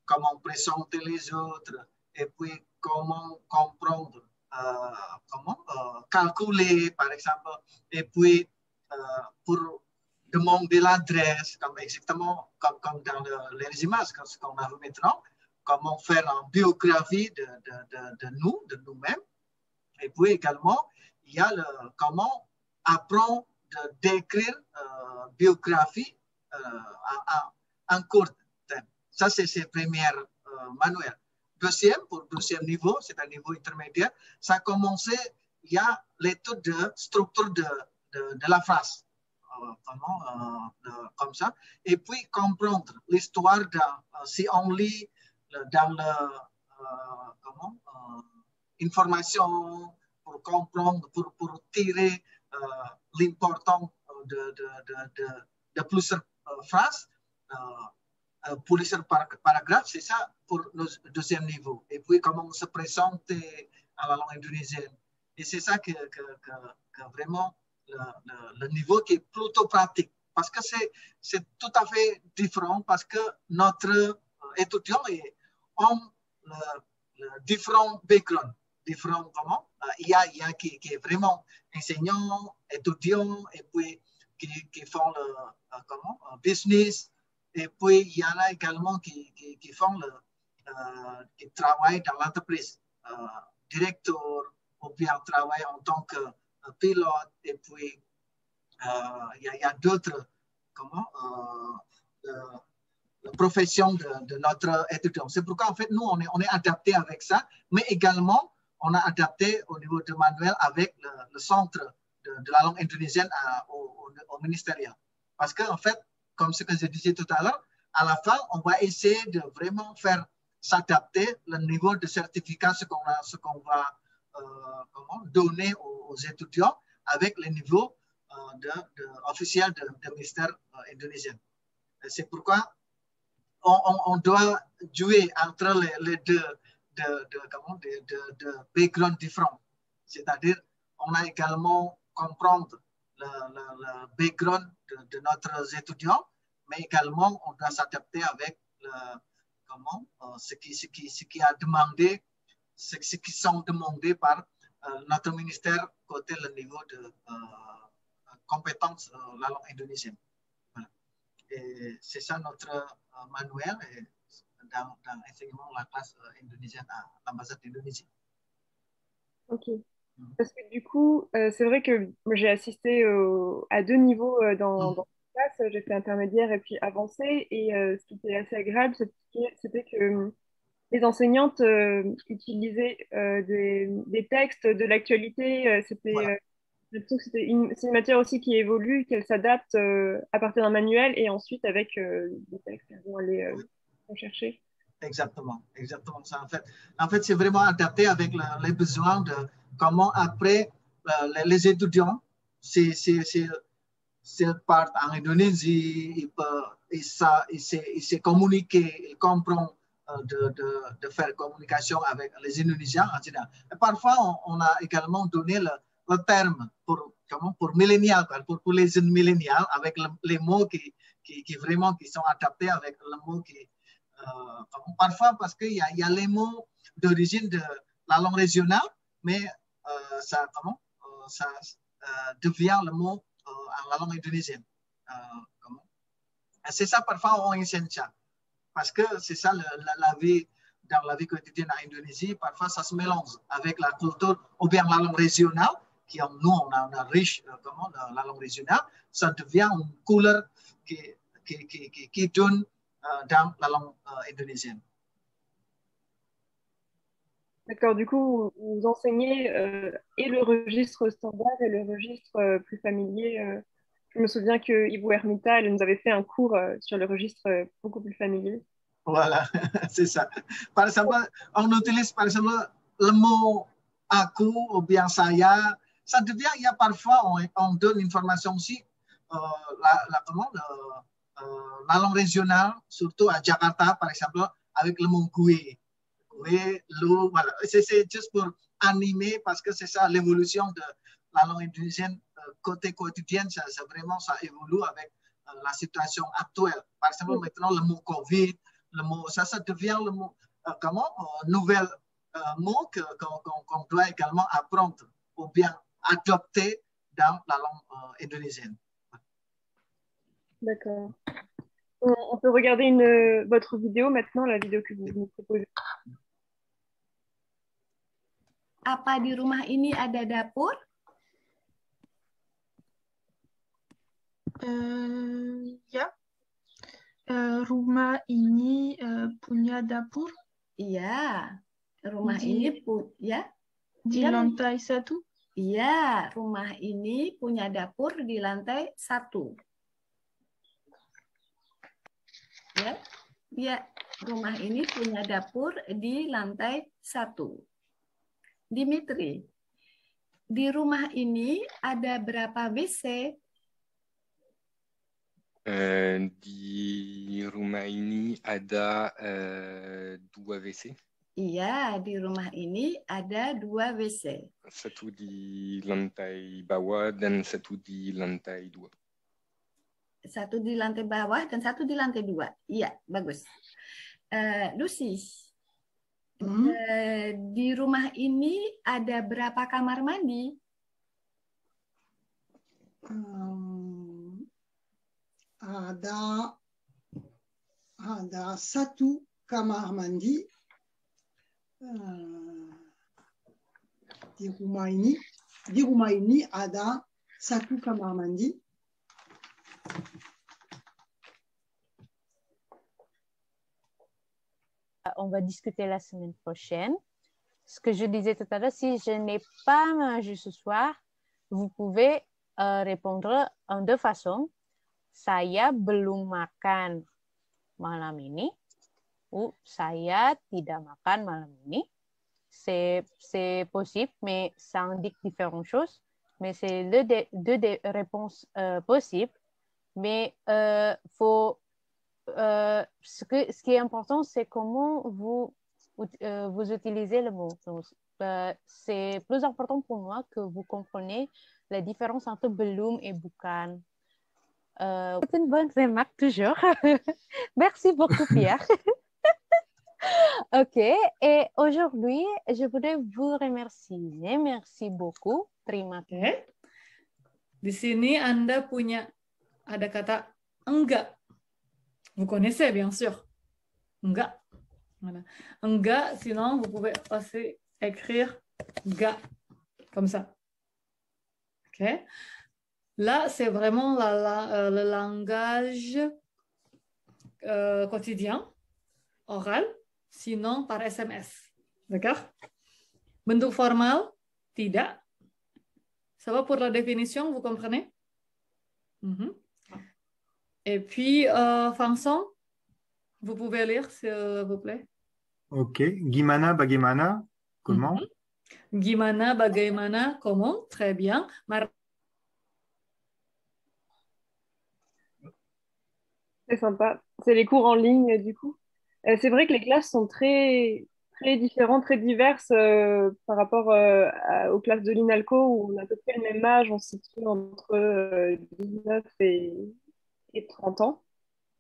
comment présenter les autres, et puis comment comprendre, comment calculer, par exemple, et puis pour demander l'adresse, exactement comme dans les images qu'on a vu maintenant, comment faire une biographie de nous-mêmes. Et puis également, il y a comment apprendre d'écrire biographie en court terme. Ça, c'est le premier manuel. Pour deuxième niveau, c'est un niveau intermédiaire, ça a commencé, il y a l'étude de structure de la phrase. Comme ça. Et puis comprendre l'histoire si on lit dans information pour comprendre, pour tirer l'important de plusieurs phrases, plusieurs paragraphes, c'est ça pour le deuxième niveau. Et puis comment se présenter à la langue indonésienne. Et c'est ça que vraiment le niveau qui est plutôt pratique. Parce que c'est tout à fait différent parce que notre étudiant ont différents backgrounds. Différents comment? Il y a qui est vraiment enseignant, étudiant, et puis qui font le business. Et puis il y en a également qui font qui travaillent dans l'entreprise, directeur, ou bien travaillent en tant que pilote, et puis il y a d'autres professions de notre étudiant. C'est pourquoi en fait nous on est adapté avec ça, mais également on a adapté au niveau de manuel avec le centre de la langue indonésienne au ministériel. Parce qu'en fait, comme ce que je disais tout à l'heure, à la fin, on va essayer de vraiment faire s'adapter le niveau de certificat, ce qu'on va donner aux étudiants avec le niveau officiel du ministère indonésien. C'est pourquoi on doit jouer entre les deux de background différents. C'est-à-dire, on a également comprendre le background de notre étudiant, mais également on doit s'adapter avec ce qui a demandé, ce qui sont demandés par notre ministère côté le niveau de compétence la langue indonésienne. Voilà. Et c'est ça notre manuel dans l'enseignement de la classe indonésienne à l'ambassade d'Indonésie. Ok. Parce que du coup, c'est vrai que j'ai assisté à 2 niveaux dans cette classe. J'ai fait intermédiaire et puis avancé. Et ce qui était assez agréable, c'était que les enseignantes utilisaient des textes de l'actualité. Voilà. Je trouve que c'est une matière aussi qui évolue, qu'elle s'adapte à partir d'un manuel et ensuite avec des textes qu'elles vont aller rechercher. Exactement ça. En fait, c'est vraiment adapté avec les besoins de comment après les étudiants, c'est partent en Indonésie, ils se communiquer, ils comprennent de faire communication avec les Indonésiens. Et parfois, on a également donné le terme pour millénial, pour les jeunes millénials, avec les mots qui sont adaptés avec les mots qui parfois parce qu'il y a les mots d'origine de la langue régionale, mais ça devient le mot en la langue indonésienne. C'est ça, parfois, on enseigne ça. Parce que c'est ça, la vie, dans la vie quotidienne en Indonésie, parfois, ça se mélange avec la culture ou bien la langue régionale, nous, on a riche, la langue régionale, ça devient une couleur qui donne dans la langue indonésienne. D'accord, du coup, vous enseignez et le registre standard et le registre plus familier. Je me souviens que Ibu Hermita, elle nous avait fait un cours sur le registre beaucoup plus familier. Voilà, c'est ça. Par exemple, on utilise par exemple le mot aku ou bien saya. Ça devient, il y a parfois, on donne une information aussi, la langue régionale, surtout à Jakarta, par exemple, avec le mot gue. Oui, voilà. C'est juste pour animer parce que c'est ça l'évolution de la langue indonésienne côté quotidien, ça vraiment ça évolue avec la situation actuelle. Par exemple, maintenant le mot Covid, le mot ça devient le mot nouvel mot qu'on doit également apprendre ou bien adopter dans la langue indonésienne. D'accord. On peut regarder votre vidéo maintenant, la vidéo que vous nous proposez. Apa di rumah ini ada dapur? Ya. Rumah ini punya dapur? Iya. Rumah ini ya. Di lantai 1? Iya, rumah ini punya dapur di lantai 1. Ya. Ya, rumah ini punya dapur di lantai 1. Dimitri, di rumah ini ada berapa WC? Di rumah ini ada 2 WC. Iya, di rumah ini ada 2 WC. Satu di lantai bawah dan satu di lantai 2. Satu di lantai bawah dan satu di lantai 2. Iya, bagus. Lucy. Di rumah ini ada berapa kamar mandi? Ada 1 kamar mandi. Di rumah ini ada 1 kamar mandi. On va discuter la semaine prochaine ce que je disais tout à l'heure, si je n'ai pas mangé ce soir, vous pouvez répondre en deux façons. Saya belum makan malam ini, ou saya tidak makan malam ini. C'est possible, mais ça indique différentes choses. Mais c'est deux des réponses possibles. Mais ce qui est important, c'est comment vous utilisez le mot. C'est plus important pour moi que vous compreniez la différence entre belum et bukan. C'est une bonne remarque toujours. Merci beaucoup, Pierre. Ok, et aujourd'hui, je voudrais vous remercier. Merci beaucoup. Terima kasih. Di sini Anda ada kata enggak. Vous connaissez, bien sûr. Enggak. Voilà. Enggak, sinon, vous pouvez aussi écrire ga, comme ça. Ok. Là, c'est vraiment le langage quotidien, oral, sinon par SMS. D'accord? Bentuk formal, tidak. Ça va pour la définition, vous comprenez? Et puis, Vincent, vous pouvez lire, s'il vous plaît. Ok. Gimana, bagaimana, comment? Gimana, bagaimana, comment? Très bien. C'est sympa. C'est les cours en ligne, du coup. C'est vrai que les classes sont très, très différentes, très diverses par rapport aux classes de l'INALCO où on a à peu près le même âge, on se situe entre 19 et 30 ans.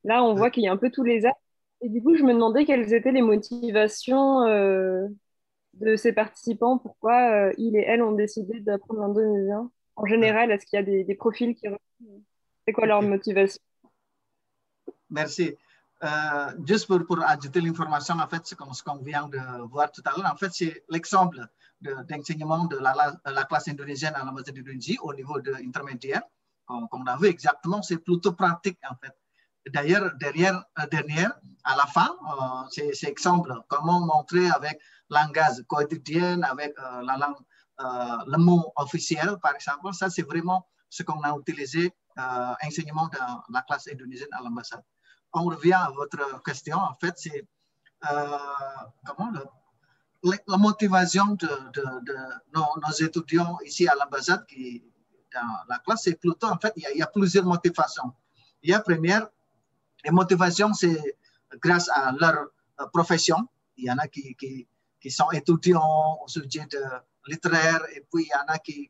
Là, on voit qu'il y a un peu tous les âges. Et du coup, je me demandais quelles étaient les motivations de ces participants, pourquoi ils et elles ont décidé d'apprendre l'indonésien. En général, est-ce qu'il y a des profils qui... C'est quoi leur motivation? Merci. Juste pour ajouter l'information, en fait, comme ce qu'on vient de voir tout à l'heure, en fait, c'est l'exemple d'enseignement de la classe indonésienne à l'ambassade d'Indonésie au niveau de intermédiaire. Comme on a vu exactement, c'est plutôt pratique, en fait. D'ailleurs, derrière, à la fin, c'est exemple, comment montrer avec langage quotidien, avec la langue, le mot officiel, par exemple. Ça, c'est vraiment ce qu'on a utilisé, enseignement de la classe indonésienne à l'ambassade. On revient à votre question, en fait, c'est comment la motivation de nos étudiants ici à l'ambassade qui dans la classe, c'est plutôt, en fait, il y a plusieurs motivations. Il y a première, les motivations, c'est grâce à leur profession. Il y en a qui sont étudiants au sujet de littéraire, et puis il y en a qui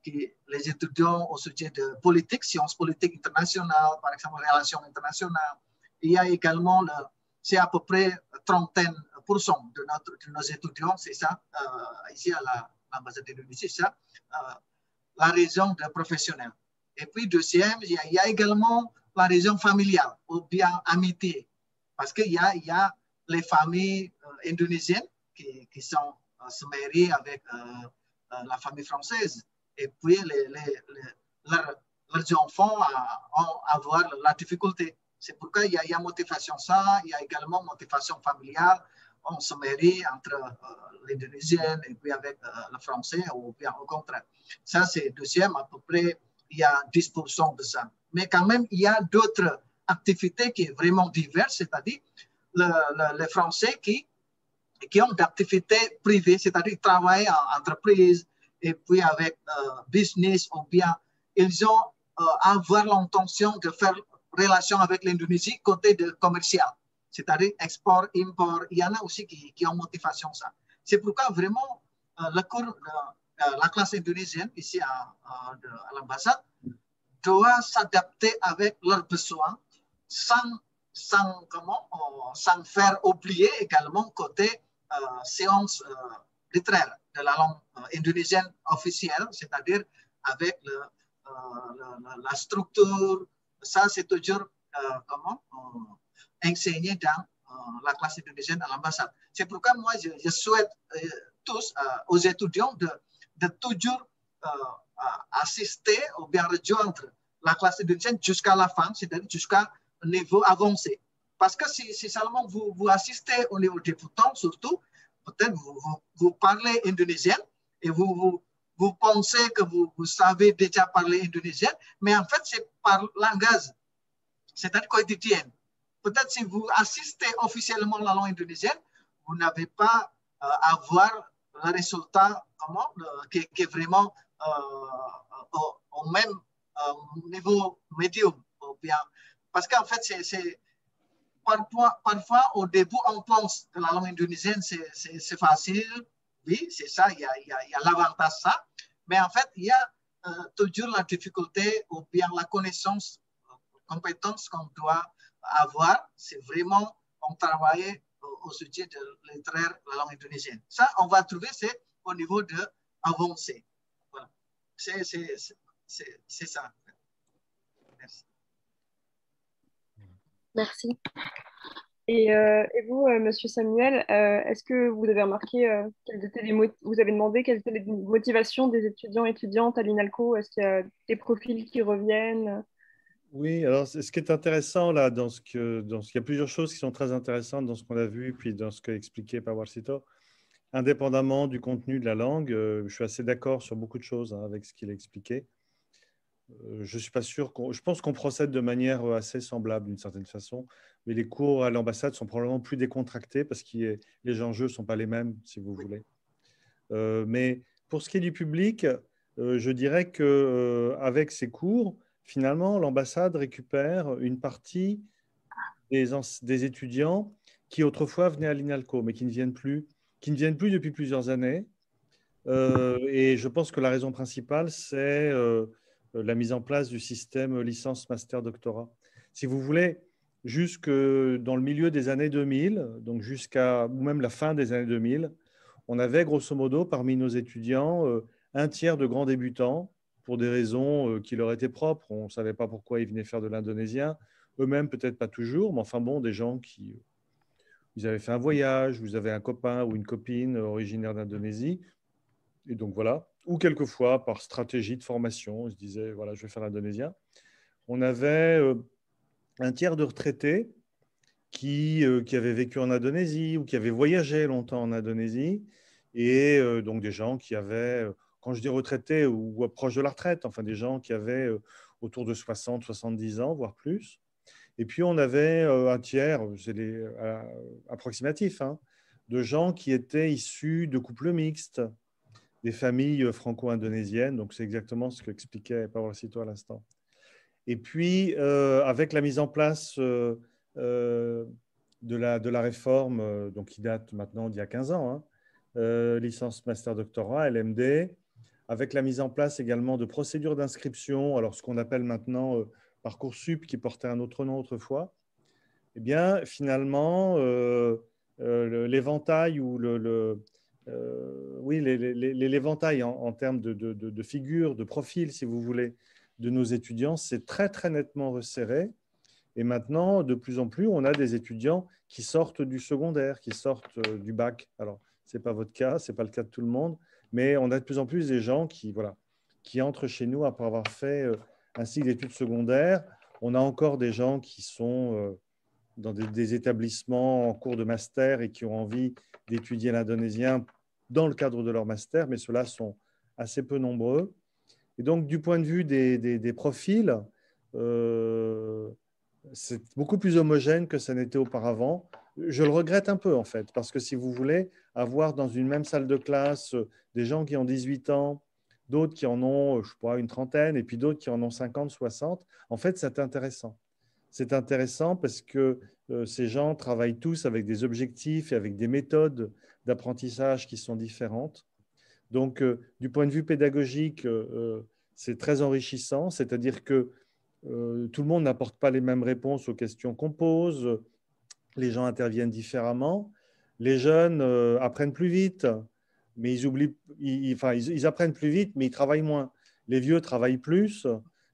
les étudiants au sujet de politique, sciences politiques internationales, par exemple, relations internationales. Il y a également, c'est à peu près 30% de nos étudiants, c'est ça, ici à l'ambassade d'Indonésie, c'est ça, la raison de professionnel. Et puis, deuxième, il y a également la raison familiale ou bien amitié. Parce qu'il y a les familles indonésiennes qui sont se marient avec la famille française. Et puis, leurs enfants vont avoir la difficulté. C'est pourquoi il y a motivation ça, il y a également motivation familiale. On se marie entre l'Indonésienne et puis avec le Français ou bien au contraire. Ça, c'est deuxième, à peu près, il y a 10% de ça. Mais quand même, il y a d'autres activités qui sont vraiment diverses, c'est-à-dire les Français qui ont d'activités privées, c'est-à-dire travailler en entreprise et puis avec business ou bien ils ont avoir l'intention de faire relation avec l'Indonésie côté de commercial, c'est-à-dire export, import. Il y en a aussi qui ont motivation ça. C'est pourquoi vraiment le cours la classe indonésienne ici à l'ambassade doit s'adapter avec leurs besoins sans faire oublier également côté séance littéraire de la langue indonésienne officielle, c'est-à-dire avec la structure. Ça, c'est toujours enseigné dans la classe indonésienne à l'ambassade. C'est pourquoi moi, je souhaite tous aux étudiants de toujours assister ou bien rejoindre la classe indonésienne jusqu'à la fin, c'est-à-dire jusqu'à un niveau avancé. Parce que si seulement vous assistez au niveau débutant, surtout, peut-être vous parlez indonésien et vous pensez que vous savez déjà parler indonésien, mais en fait, c'est par langage, c'est-à-dire quotidien. Peut-être si vous assistez officiellement à la langue indonésienne, vous n'avez pas à voir le résultat qui est vraiment au même niveau médium. Bien. Parce qu'en fait, parfois, au début, on pense que la langue indonésienne, c'est facile. Oui, c'est ça, il y a l'avantage ça. Mais en fait, il y a toujours la difficulté ou bien la connaissance, compétence qu'on doit avoir. C'est vraiment, on travaille au sujet de littéraire la langue indonésienne. Ça, on va trouver, c'est au niveau de avancé. Voilà. C'est ça. Merci. Merci. Et vous, Monsieur Samuel, est-ce que vous avez remarqué vous avez demandé quelles étaient les motivations des étudiants et étudiantes à l'INALCO? Est-ce qu'il y a des profils qui reviennent? Oui, alors ce qui est intéressant là, il y a plusieurs choses qui sont très intéressantes dans ce qu'on a vu, puis dans ce qu'a expliqué Pawarcito. Indépendamment du contenu de la langue, je suis assez d'accord sur beaucoup de choses avec ce qu'il a expliqué. Je suis pas sûr je pense qu'on procède de manière assez semblable d'une certaine façon, mais les cours à l'ambassade sont probablement plus décontractés parce que les enjeux ne sont pas les mêmes, si vous voulez. Mais pour ce qui est du public, je dirais qu'avec ces cours, finalement, l'ambassade récupère une partie des étudiants qui autrefois venaient à l'INALCO, mais qui ne viennent plus depuis plusieurs années. Et je pense que la raison principale, c'est la mise en place du système licence, master, doctorat. Si vous voulez, jusque dans le milieu des années 2000, donc ou même la fin des années 2000, on avait grosso modo parmi nos étudiants un tiers de grands débutants pour des raisons qui leur étaient propres. On ne savait pas pourquoi ils venaient faire de l'indonésien, eux-mêmes peut-être pas toujours, mais enfin bon, des gens qui ils avaient fait un voyage, vous avez un copain ou une copine originaire d'Indonésie, et donc voilà. Ou quelquefois, par stratégie de formation, on se disait, voilà, je vais faire l'indonésien. On avait un tiers de retraités qui avaient vécu en Indonésie ou qui avaient voyagé longtemps en Indonésie, et donc des gens qui avaient, quand je dis retraités ou proches de la retraite, enfin des gens qui avaient autour de 60, 70 ans, voire plus. Et puis on avait un tiers, c'est approximatif, hein, de gens qui étaient issus de couples mixtes, des familles franco-indonésiennes, donc c'est exactement ce qu'expliquait Pawarcito à l'instant. Et puis, avec la mise en place de la réforme, donc qui date maintenant d'il y a 15 ans, hein, licence, master, doctorat, LMD, avec la mise en place également de procédures d'inscription, alors ce qu'on appelle maintenant Parcoursup, qui portait un autre nom autrefois, eh bien, finalement, l'éventail ou l'éventail en termes de figures, de profils, si vous voulez, de nos étudiants, c'est très, très nettement resserré. Et maintenant, de plus en plus, on a des étudiants qui sortent du secondaire, qui sortent du bac. Alors, ce n'est pas votre cas, ce n'est pas le cas de tout le monde, mais on a de plus en plus des gens qui entrent chez nous après avoir fait un cycle d'études secondaires. On a encore des gens qui sont dans des établissements en cours de master et qui ont envie d'étudier l'indonésien dans le cadre de leur master, mais ceux-là sont assez peu nombreux. Et donc, du point de vue des profils, c'est beaucoup plus homogène que ça n'était auparavant. Je le regrette un peu, en fait, parce que si vous voulez avoir dans une même salle de classe des gens qui ont 18 ans, d'autres qui en ont, je ne sais pas, une trentaine, et puis d'autres qui en ont 50, 60, en fait, c'est intéressant. C'est intéressant parce que ces gens travaillent tous avec des objectifs et avec des méthodes d'apprentissage qui sont différentes. Donc, du point de vue pédagogique, c'est très enrichissant, c'est-à-dire que tout le monde n'apporte pas les mêmes réponses aux questions qu'on pose, les gens interviennent différemment, les jeunes apprennent plus vite, mais ils apprennent plus vite, mais ils travaillent moins. Les vieux travaillent plus,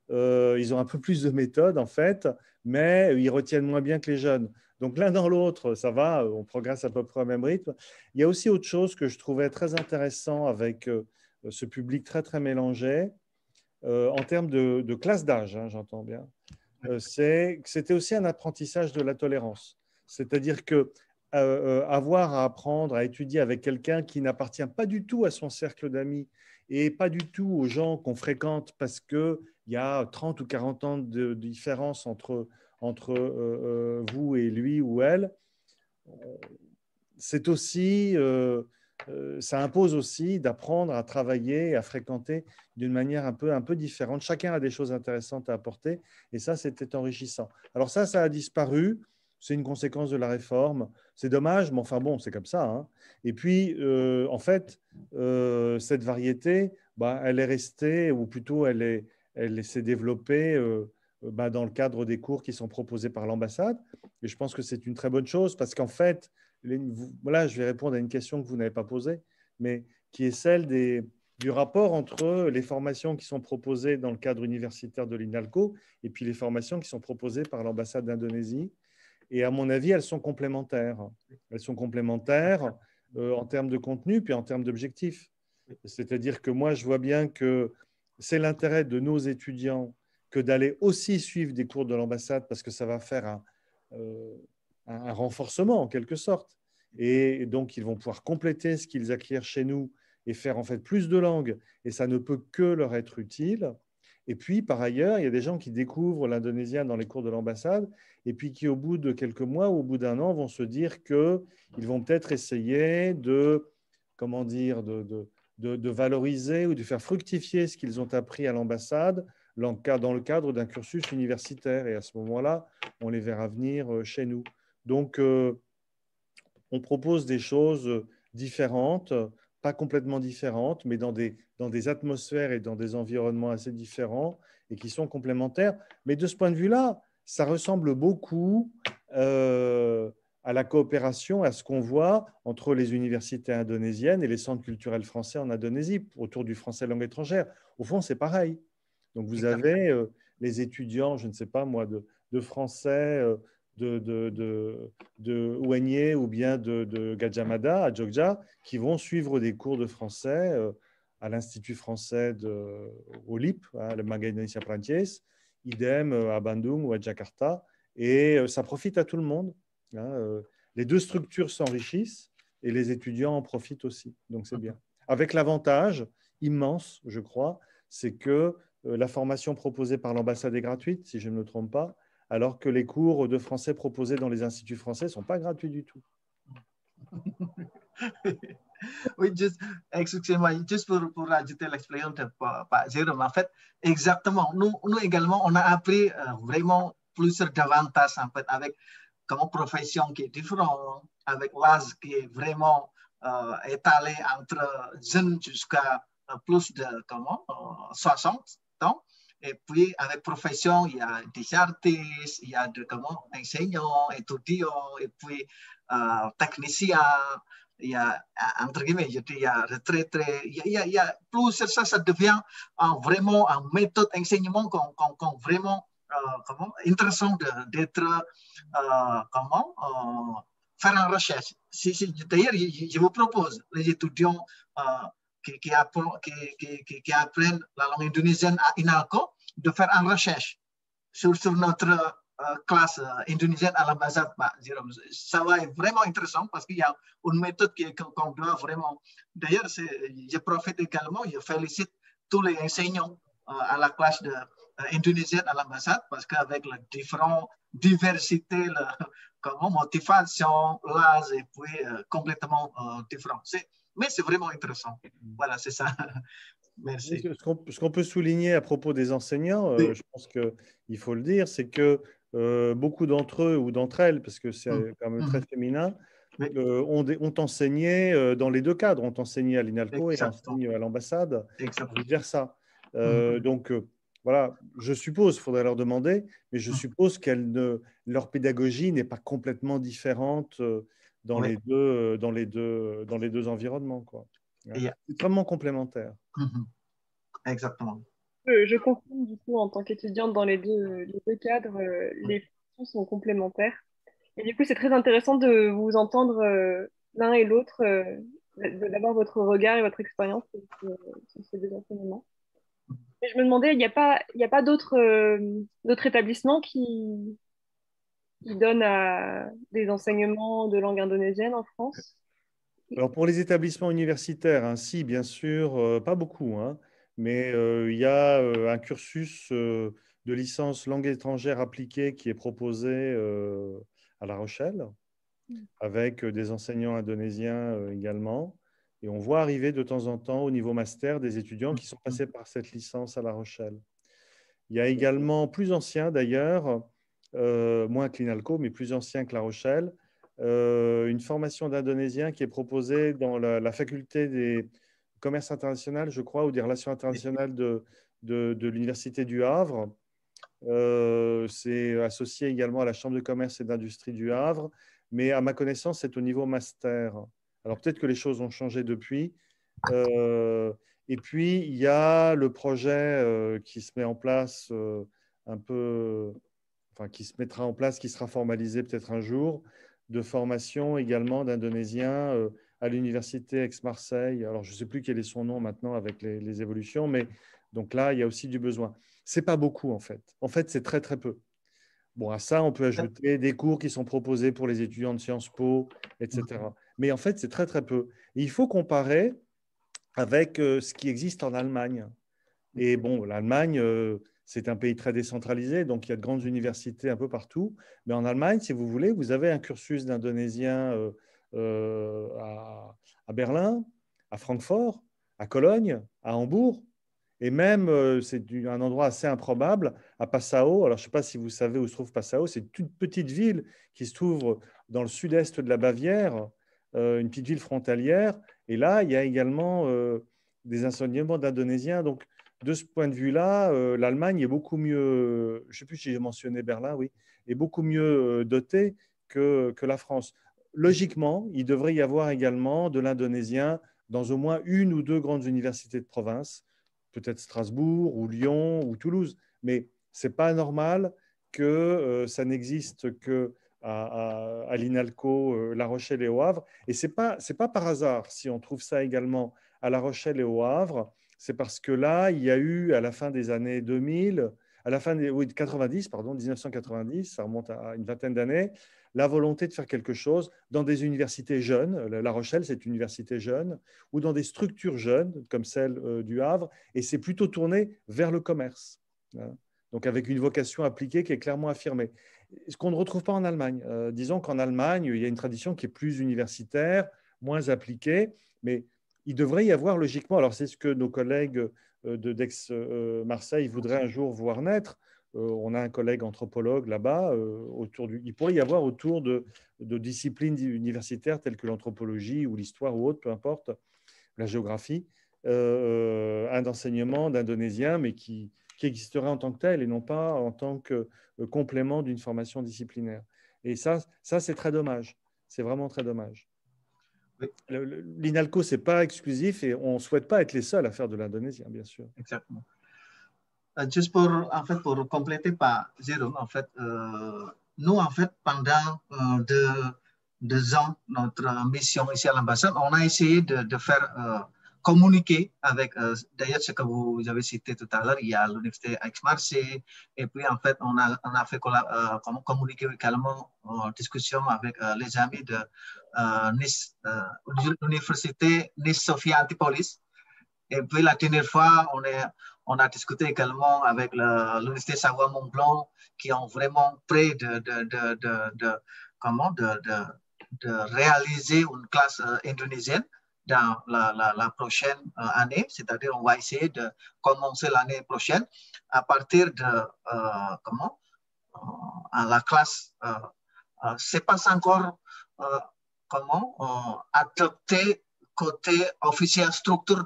ils ont un peu plus de méthode en fait, mais ils retiennent moins bien que les jeunes. Donc l'un dans l'autre, ça va, on progresse à peu près au même rythme. Il y a aussi autre chose que je trouvais très intéressant avec ce public très, très mélangé, en termes de classe d'âge, hein, j'entends bien. C'était aussi un apprentissage de la tolérance. C'est-à-dire que avoir à apprendre, à étudier avec quelqu'un qui n'appartient pas du tout à son cercle d'amis et pas du tout aux gens qu'on fréquente parce qu'il y a 30 ou 40 ans de différence entre vous et lui ou elle, c'est aussi, ça impose aussi d'apprendre à travailler, à fréquenter d'une manière un peu différente. Chacun a des choses intéressantes à apporter et ça, c'était enrichissant. Alors ça a disparu. C'est une conséquence de la réforme. C'est dommage, mais enfin bon, c'est comme ça, hein. Et puis, en fait, cette variété, elle est restée, ou plutôt elle s'est développée dans le cadre des cours qui sont proposés par l'ambassade. Et je pense que c'est une très bonne chose parce qu'en fait, là, je vais répondre à une question que vous n'avez pas posée, mais qui est celle du rapport entre les formations qui sont proposées dans le cadre universitaire de l'INALCO et puis les formations qui sont proposées par l'ambassade d'Indonésie. Et à mon avis, elles sont complémentaires. Elles sont complémentaires en termes de contenu, puis en termes d'objectifs. C'est-à-dire que moi, je vois bien que c'est l'intérêt de nos étudiants que d'aller aussi suivre des cours de l'ambassade parce que ça va faire un renforcement en quelque sorte. Et donc, ils vont pouvoir compléter ce qu'ils acquièrent chez nous et faire en fait plus de langues. Et ça ne peut que leur être utile. Et puis, par ailleurs, il y a des gens qui découvrent l'indonésien dans les cours de l'ambassade et puis qui, au bout de quelques mois ou au bout d'un an, vont se dire qu'ils vont peut-être essayer de valoriser ou de faire fructifier ce qu'ils ont appris à l'ambassade dans le cadre d'un cursus universitaire. Et à ce moment-là, on les verra venir chez nous. Donc, on propose des choses différentes, pas complètement différentes, mais dans des atmosphères et dans des environnements assez différents et qui sont complémentaires. Mais de ce point de vue-là, ça ressemble beaucoup à la coopération, à ce qu'on voit entre les universités indonésiennes et les centres culturels français en Indonésie, autour du français langue étrangère. Au fond, c'est pareil. Donc, vous avez les étudiants, je ne sais pas moi, de français de Ouagné ou bien de Gadjah à Jogja, qui vont suivre des cours de français à l'Institut français au LIP, le Magallanes Prancis, idem à Bandung ou à Jakarta. Et ça profite à tout le monde. Les deux structures s'enrichissent et les étudiants en profitent aussi. Donc, c'est bien. Avec l'avantage immense, je crois, c'est que la formation proposée par l'ambassade est gratuite, si je ne me trompe pas, alors que les cours de français proposés dans les instituts français ne sont pas gratuits du tout. Oui, excusez-moi, juste pour ajouter l'expérience de Pak Jérôme, en fait, exactement, nous également, on a appris vraiment plusieurs avantages en fait, avec comme profession qui est différente, avec l'âge qui est vraiment étalé entre jeunes jusqu'à plus de 60 ans. Et puis, avec profession, il y a des artistes, il y a des enseignants, étudiants, et puis techniciens, il y a, entre guillemets, il y a retraités, il y a plusieurs, ça devient vraiment une méthode d'enseignement vraiment intéressant d'être, faire une recherche. D'ailleurs, je vous propose, les étudiants qui apprennent la langue indonésienne à INALCO, de faire une recherche sur notre classe indonésienne à l'ambassade, Jérôme. Ça va être vraiment intéressant parce qu'il y a une méthode qu'on doit vraiment... D'ailleurs, je profite également, je félicite tous les enseignants à la classe indonésienne à l'ambassade parce qu'avec la diversité, motivation, l'âge, et puis complètement différent. Mais c'est vraiment intéressant. Voilà, c'est ça. Merci. Ce qu'on peut souligner à propos des enseignants, oui. Je pense qu'il faut le dire, c'est que beaucoup d'entre eux ou d'entre elles, parce que c'est quand même très féminin, ont enseigné dans les deux cadres, ont enseigné à l'INALCO et enseignent à l'ambassade, vice-versa. Donc, voilà, je suppose, il faudrait leur demander, mais je suppose que leur pédagogie n'est pas complètement différente dans les deux environnements, quoi. C'est extrêmement complémentaire. Exactement. Je confirme du coup en tant qu'étudiante dans les deux cadres, les fonctions sont complémentaires. Et du coup, c'est très intéressant de vous entendre l'un et l'autre, d'avoir votre regard et votre expérience sur ces deux enseignements. Et je me demandais, il n'y a pas d'autres établissements qui qui donne des enseignements de langue indonésienne en France? Alors pour les établissements universitaires, hein, si, bien sûr, pas beaucoup, hein, mais il y a un cursus de licence langue étrangère appliquée qui est proposé à La Rochelle, avec des enseignants indonésiens également. Et on voit arriver de temps en temps au niveau master des étudiants qui sont passés par cette licence à La Rochelle. Il y a également, plus anciens d'ailleurs, moins que l'INALCO, mais plus anciens que La Rochelle, une formation d'indonésien qui est proposée dans la faculté des commerces internationaux, je crois, ou des relations internationales de l'Université du Havre. C'est associé également à la Chambre de commerce et d'industrie du Havre, mais à ma connaissance, c'est au niveau master. Alors peut-être que les choses ont changé depuis. Et puis, il y a le projet qui se met en place qui se mettra en place, qui sera formalisé peut-être un jour, de formation également d'Indonésiens à l'université Aix-Marseille. Alors, je ne sais plus quel est son nom maintenant avec les évolutions, mais donc là, il y a aussi du besoin. Ce n'est pas beaucoup, en fait. En fait, c'est très, très peu. Bon, à ça, on peut ajouter des cours qui sont proposés pour les étudiants de Sciences Po, etc. Mais en fait, c'est très, très peu. Et il faut comparer avec ce qui existe en Allemagne. Et bon, l'Allemagne, c'est un pays très décentralisé, donc il y a de grandes universités un peu partout. Mais en Allemagne, si vous voulez, vous avez un cursus d'indonésien à Berlin, à Francfort, à Cologne, à Hambourg. Et même, c'est un endroit assez improbable, à Passau. Alors, je ne sais pas si vous savez où se trouve Passau. C'est une petite ville qui se trouve dans le sud-est de la Bavière, une petite ville frontalière. Et là, il y a également des enseignements d'indonésien. Donc, de ce point de vue-là, l'Allemagne est beaucoup mieux, je ne sais plus si j'ai mentionné Berlin, oui, est beaucoup mieux dotée que la France. Logiquement, il devrait y avoir également de l'indonésien dans au moins une ou deux grandes universités de province, peut-être Strasbourg ou Lyon ou Toulouse, mais ce n'est pas normal que ça n'existe qu'à l'INALCO, La Rochelle et au Havre. Et ce n'est pas par hasard si on trouve ça également à La Rochelle et au Havre. C'est parce que là, il y a eu, à la fin des années 2000, à la fin des 1990, ça remonte à une vingtaine d'années, la volonté de faire quelque chose dans des universités jeunes. La Rochelle, c'est une université jeune, ou dans des structures jeunes, comme celle du Havre, et c'est plutôt tourné vers le commerce. Donc, avec une vocation appliquée qui est clairement affirmée. Ce qu'on ne retrouve pas en Allemagne. Disons qu'en Allemagne, il y a une tradition qui est plus universitaire, moins appliquée, mais il devrait y avoir logiquement, alors c'est ce que nos collègues d'Aix-Marseille voudraient un jour voir naître. On a un collègue anthropologue là-bas. Il pourrait y avoir autour de disciplines universitaires telles que l'anthropologie ou l'histoire ou autre, peu importe, la géographie, un enseignement d'indonésien, mais qui existerait en tant que tel et non pas en tant que complément d'une formation disciplinaire. Et ça c'est très dommage. C'est vraiment très dommage. Oui. L'INALCO, ce n'est pas exclusif et on ne souhaite pas être les seuls à faire de l'indonésien, bien sûr. Exactement. Juste pour compléter par Jérôme, en fait, nous, en fait, pendant deux ans, notre mission ici à l'ambassade, on a essayé de faire communiquer avec, d'ailleurs, ce que vous avez cité tout à l'heure, il y a l'université Aix-Marseille, et puis, en fait, on a fait communiquer également en discussion avec les amis de Nice, l'université Nice-Sophia Antipolis. Et puis, la dernière fois, on a discuté également avec l'université Savoie-Mont-Blanc, qui ont vraiment prêt de réaliser une classe indonésienne dans la prochaine année. C'est-à-dire, on va essayer de commencer l'année prochaine à partir de la classe. C'est pas encore adopté côté officiel structure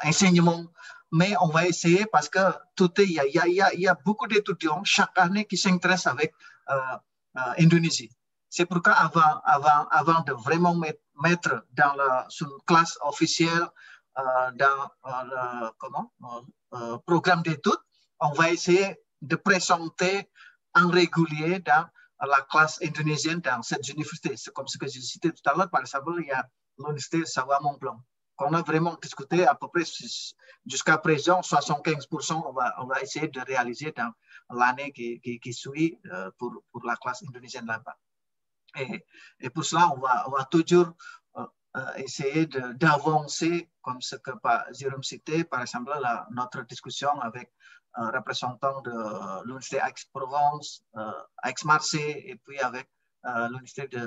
enseignement, mais on va essayer parce que il y a beaucoup d'étudiants chaque année qui s'intéressent avec Indonésie. C'est pourquoi avant de vraiment mettre dans une classe officielle dans le programme d'études, on va essayer de présenter en régulier dans la classe indonésienne dans cette université. C'est comme ce que j'ai cité tout à l'heure. Par exemple, il y a l'université Savoie-Mont-Blanc. qu'on a vraiment discuté à peu près jusqu'à présent, 75%, on va essayer de réaliser dans l'année qui suit pour la classe indonésienne là-bas. Et pour cela, on va toujours essayer d'avancer, comme ce que Jérôme citait, par exemple, notre discussion avec représentants de l'Université Aix-Provence, Aix-Marseille, et puis avec l'Université de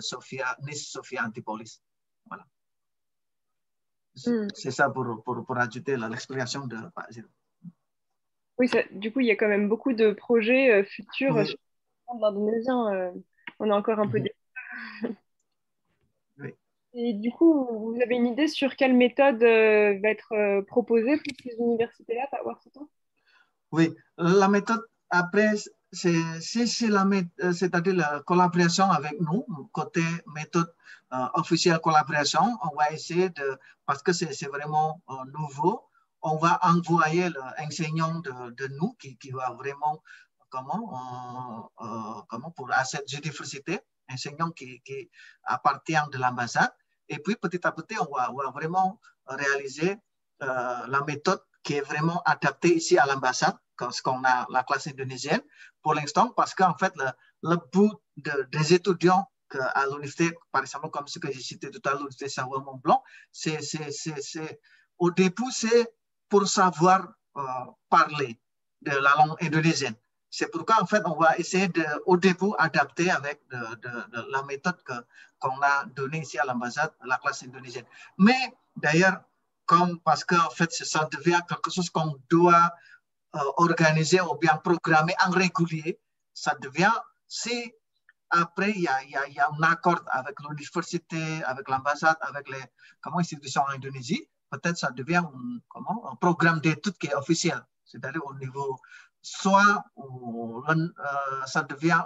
Nice-Sophia Antipolis. Voilà. C'est ça pour ajouter l'explication de Jérôme. Oui, du coup, il y a quand même beaucoup de projets futurs sur l'indonésien. On a encore un peu Oui. Et du coup, vous avez une idée sur quelle méthode va être proposée pour ces universités-là, Pak Warsito? Oui, la méthode, après, c'est-à-dire la collaboration avec nous, côté méthode officielle collaboration, on va essayer parce que c'est vraiment nouveau, on va envoyer l'enseignant de nous qui va vraiment, pour à cette université, enseignant qui appartient de l'ambassade. Et puis, petit à petit, on va vraiment réaliser la méthode qui est vraiment adaptée ici à l'ambassade, parce qu'on a la classe indonésienne pour l'instant, parce qu'en fait, le but des étudiants à l'université, par exemple, comme ce que j'ai cité tout à l'heure, l'université Savoie-Mont-Blanc, au début, c'est pour savoir parler de la langue indonésienne. C'est pourquoi, en fait, on va essayer au début adapter avec de la méthode qu'on a donnée ici à l'ambassade, la classe indonésienne. Mais d'ailleurs, parce qu'en fait, ça devient quelque chose qu'on doit organiser ou bien programmer en régulier, ça devient, si après il y a un accord avec l'université, avec l'ambassade, avec les institutions en Indonésie, peut-être ça devient un programme d'études qui est officiel, c'est-à-dire au niveau, soit ça devient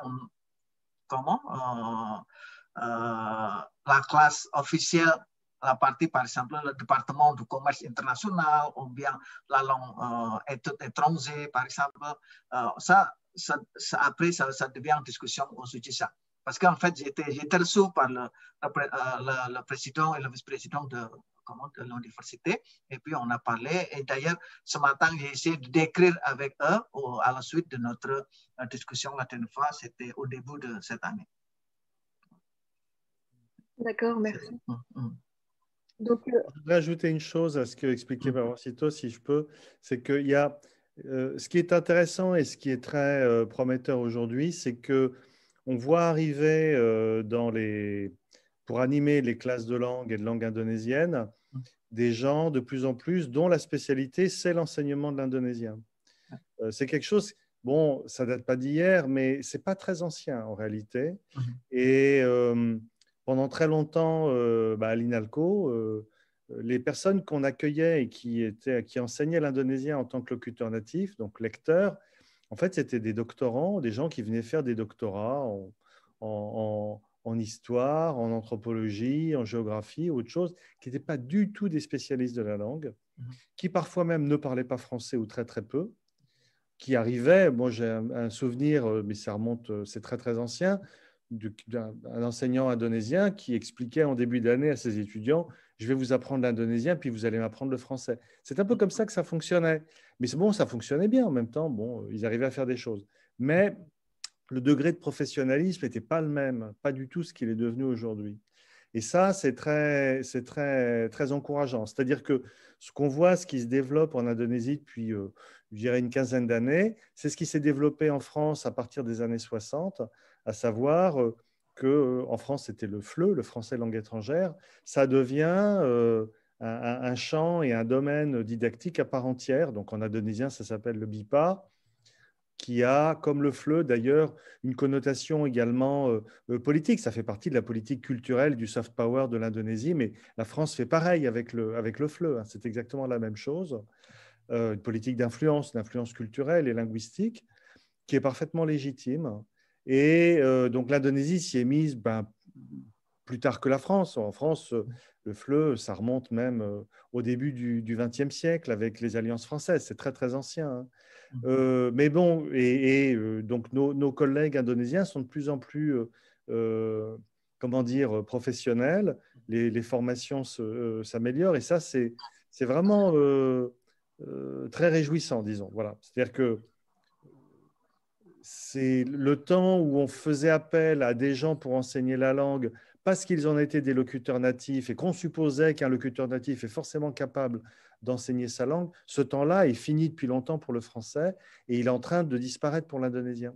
la classe officielle, la partie, par exemple, le département du commerce international ou bien la langue études étrangères, par exemple. Après, ça devient en discussion au sujet de ça. Parce qu'en fait, j'étais reçu par le président et le vice-président de l'université, et puis on a parlé. Et d'ailleurs, ce matin, j'ai essayé d'écrire avec eux à la suite de notre discussion la dernière fois, c'était au début de cette année. D'accord, merci. Donc, je voudrais ajouter une chose à ce que expliquait Pak Warsito, si je peux, c'est qu'il y a ce qui est intéressant et ce qui est très prometteur aujourd'hui, c'est que on voit arriver pour animer les classes de langue et de langue indonésienne des gens de plus en plus dont la spécialité c'est l'enseignement de l'indonésien. C'est quelque chose, bon, ça date pas d'hier, mais c'est pas très ancien en réalité. Et pendant très longtemps, à l'INALCO, les personnes qu'on accueillait et qui enseignaient l'indonésien en tant que locuteur natif, donc lecteur, en fait, c'était des doctorants, des gens qui venaient faire des doctorats en histoire, en anthropologie, en géographie, autre chose, qui n'étaient pas du tout des spécialistes de la langue, qui parfois même ne parlaient pas français ou très très peu, qui arrivaient, bon, j'ai un souvenir, mais ça remonte, c'est très très ancien, d'un enseignant indonésien qui expliquait en début d'année à ses étudiants: je vais vous apprendre l'indonésien, puis vous allez m'apprendre le français. C'est un peu comme ça que ça fonctionnait. Mais c'est bon, ça fonctionnait bien en même temps. Bon, ils arrivaient à faire des choses. Mais le degré de professionnalisme n'était pas le même, pas du tout ce qu'il est devenu aujourd'hui. Et ça, c'est très, très encourageant. C'est-à-dire que ce qu'on voit, ce qui se développe en Indonésie depuis, je dirais, une quinzaine d'années, c'est ce qui s'est développé en France à partir des années 60, à savoir qu'en France, c'était le FLE, le français langue étrangère. Ça devient un champ et un domaine didactique à part entière. Donc en indonésien, ça s'appelle le BIPA, qui a, comme le FLE d'ailleurs, une connotation également politique. Ça fait partie de la politique culturelle du soft power de l'Indonésie, mais la France fait pareil avec le FLE. C'est exactement la même chose. Une politique d'influence culturelle et linguistique qui est parfaitement légitime. Et donc l'Indonésie s'y est mise plus tard que la France. En France, le FLE, ça remonte même au début du XXe siècle avec les alliances françaises. C'est très, très ancien. Mais bon, donc nos collègues indonésiens sont de plus en plus comment dire, professionnelle, les formations s'améliorent. Et ça, c'est vraiment très réjouissant, disons. Voilà. C'est-à-dire que c'est le temps où on faisait appel à des gens pour enseigner la langue parce qu'ils en étaient des locuteurs natifs et qu'on supposait qu'un locuteur natif est forcément capable d'enseigner sa langue. Ce temps-là est fini depuis longtemps pour le français et il est en train de disparaître pour l'indonésien.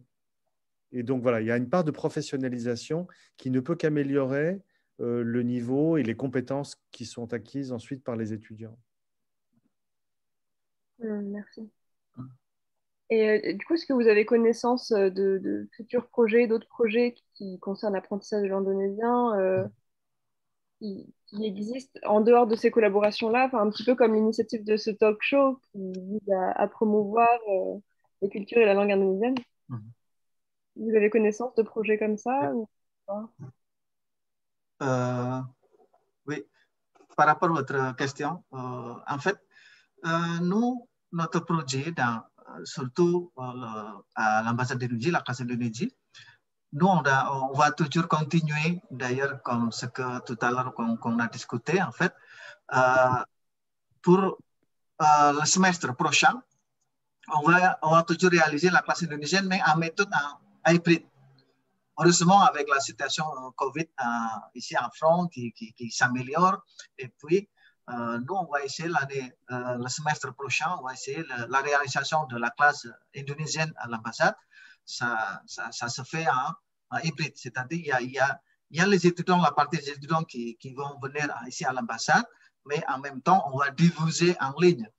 Et donc, voilà, il y a une part de professionnalisation qui ne peut qu'améliorer le niveau et les compétences qui sont acquises ensuite par les étudiants. Merci. Et du coup, est-ce que vous avez connaissance de futurs projets, d'autres projets qui concernent l'apprentissage de l'indonésien qui existent en dehors de ces collaborations-là, un petit peu comme l'initiative de ce talk show qui vise à promouvoir la culture et la langue indonésienne? Vous avez connaissance de projets comme ça ou pas? Oui, par rapport à votre question, en fait, nous, notre projet, surtout à l'ambassade d'Indonésie, la classe d'Indonésie, nous, on va toujours continuer, d'ailleurs, comme ce que tout à l'heure qu'on a discuté, en fait, pour le semestre prochain, on va toujours réaliser la classe indonésienne, mais en méthode hybride. Heureusement, avec la situation Covid ici en France qui s'améliore, et puis nous, on va essayer le semestre prochain, on va essayer la réalisation de la classe indonésienne à l'ambassade. Ça se fait en hybride, c'est-à-dire il y a les étudiants, la partie des étudiants qui vont venir ici à l'ambassade, mais en même temps, on va diffuser en ligne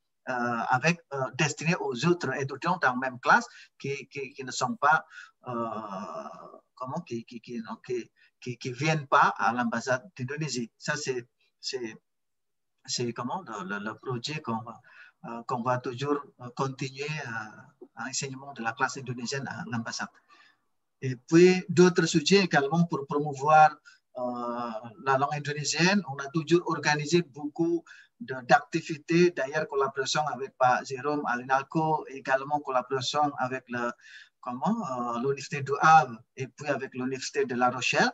destiné aux autres étudiants dans la même classe qui ne sont pas, qui viennent pas à l'ambassade d'Indonésie. Ça, c'est comment le projet qu'on va toujours continuer à l'enseignement de la classe indonésienne à l'ambassade. Et puis, d'autres sujets également pour promouvoir la langue indonésienne. On a toujours organisé beaucoup d'activités, d'ailleurs collaboration avec Pak Jérôme à l'INALCO, également collaboration avec l'Université du Havre et puis avec l'Université de La Rochelle.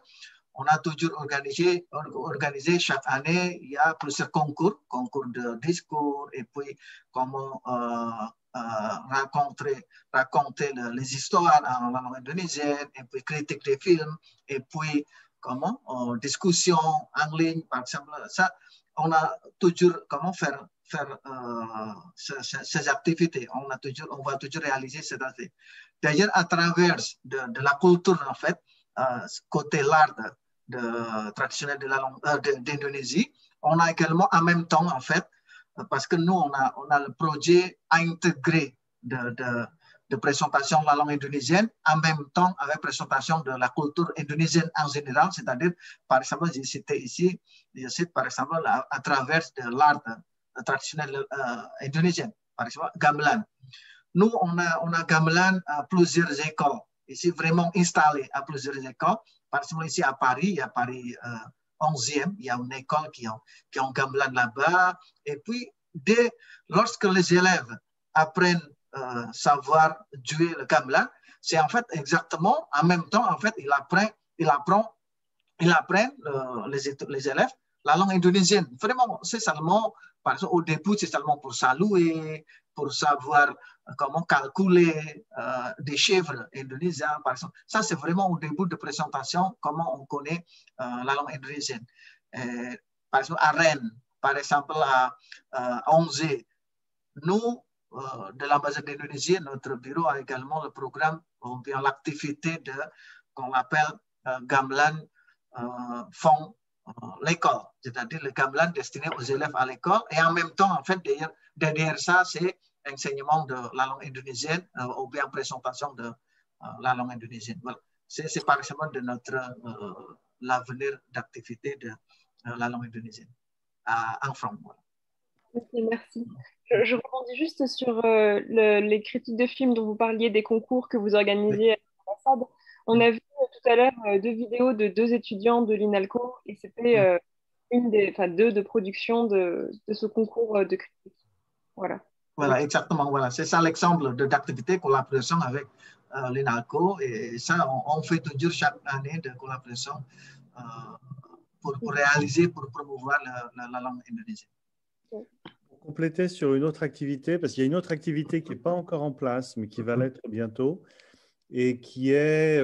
On a toujours organisé chaque année, il y a plusieurs concours de discours et puis comment raconter les histoires en langue indonésienne et puis critique des films et puis discussion en ligne, par exemple. Ça, on a toujours faire ces activités. On va toujours réaliser ces activités. D'ailleurs, à travers de la culture, en fait, côté l'art traditionnel de la langue d'Indonésie, on a également en même temps, en fait, parce que nous, on a le projet intégré de présentation de la langue indonésienne, en même temps avec présentation de la culture indonésienne en général, c'est-à-dire, par exemple, je cite par exemple à travers de l'art traditionnel indonésien, par exemple, gamelan. Nous, on a gamelan à plusieurs écoles, ici vraiment installé à plusieurs écoles. Par exemple, ici à Paris, il y a Paris 11e, il y a une école qui ont gamelan là-bas. Et puis, lorsque les élèves apprennent savoir jouer le gamelan, c'est en fait exactement, en même temps, en fait, ils apprennent les élèves la langue indonésienne. Vraiment, c'est seulement, par exemple, au début, c'est seulement pour saluer, pour savoir comment calculer des chiffres indonésiens, par exemple. Ça, c'est vraiment au début de présentation, comment on connaît la langue indonésienne. Par exemple, à Rennes, par exemple, à Angers, nous, de l'ambassade d'Indonésie, notre bureau a également le programme, ou bien l'activité qu'on appelle gamelan fond l'école, c'est-à-dire le gamelan destiné aux élèves à l'école. Et en même temps, en fait, derrière ça, c'est enseignement de la langue indonésienne ou bien présentation de la langue indonésienne. Voilà. C'est par exemple de notre l'avenir d'activité de la langue indonésienne en France. Voilà. Ok, merci. Je rebondis juste sur les critiques de films dont vous parliez, des concours que vous organisez à l'ambassade. On a vu tout à l'heure 2 vidéos de 2 étudiants de l'INALCO et c'était deux de production de ce concours de critique. Voilà. Voilà, exactement. Voilà. C'est ça l'exemple d'activité collaboration avec l'INALCO. Et ça, on fait toujours chaque année de collaboration pour réaliser, pour promouvoir la langue indonésienne. Pour compléter sur une autre activité, parce qu'il y a une autre activité qui n'est pas encore en place, mais qui va l'être bientôt, et qui est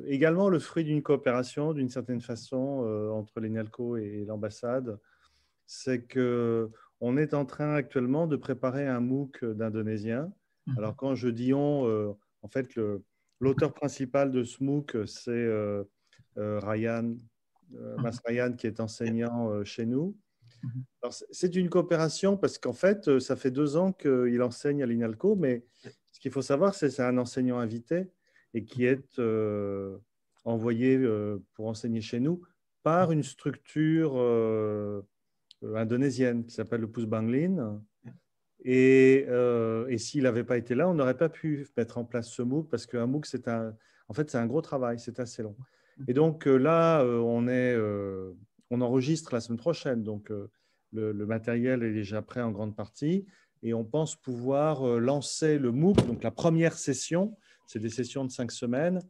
également le fruit d'une coopération, d'une certaine façon, entre l'INALCO et l'ambassade. C'est qu'on est en train actuellement de préparer un MOOC d'indonésien. Alors, quand je dis on, en fait, l'auteur principal de ce MOOC, c'est Ryan, Mas Ryan, qui est enseignant chez nous. C'est une coopération parce qu'en fait, ça fait 2 ans qu'il enseigne à l'INALCO, mais ce qu'il faut savoir, c'est que c'est un enseignant invité et qui est envoyé pour enseigner chez nous par une structure indonésienne qui s'appelle le Pusbanglin. Et s'il n'avait pas été là, on n'aurait pas pu mettre en place ce MOOC parce qu'un MOOC, en fait, c'est un gros travail, c'est assez long. Et donc là, on enregistre la semaine prochaine, donc le matériel est déjà prêt en grande partie et on pense pouvoir lancer le MOOC, donc la première session, c'est des sessions de 5 semaines,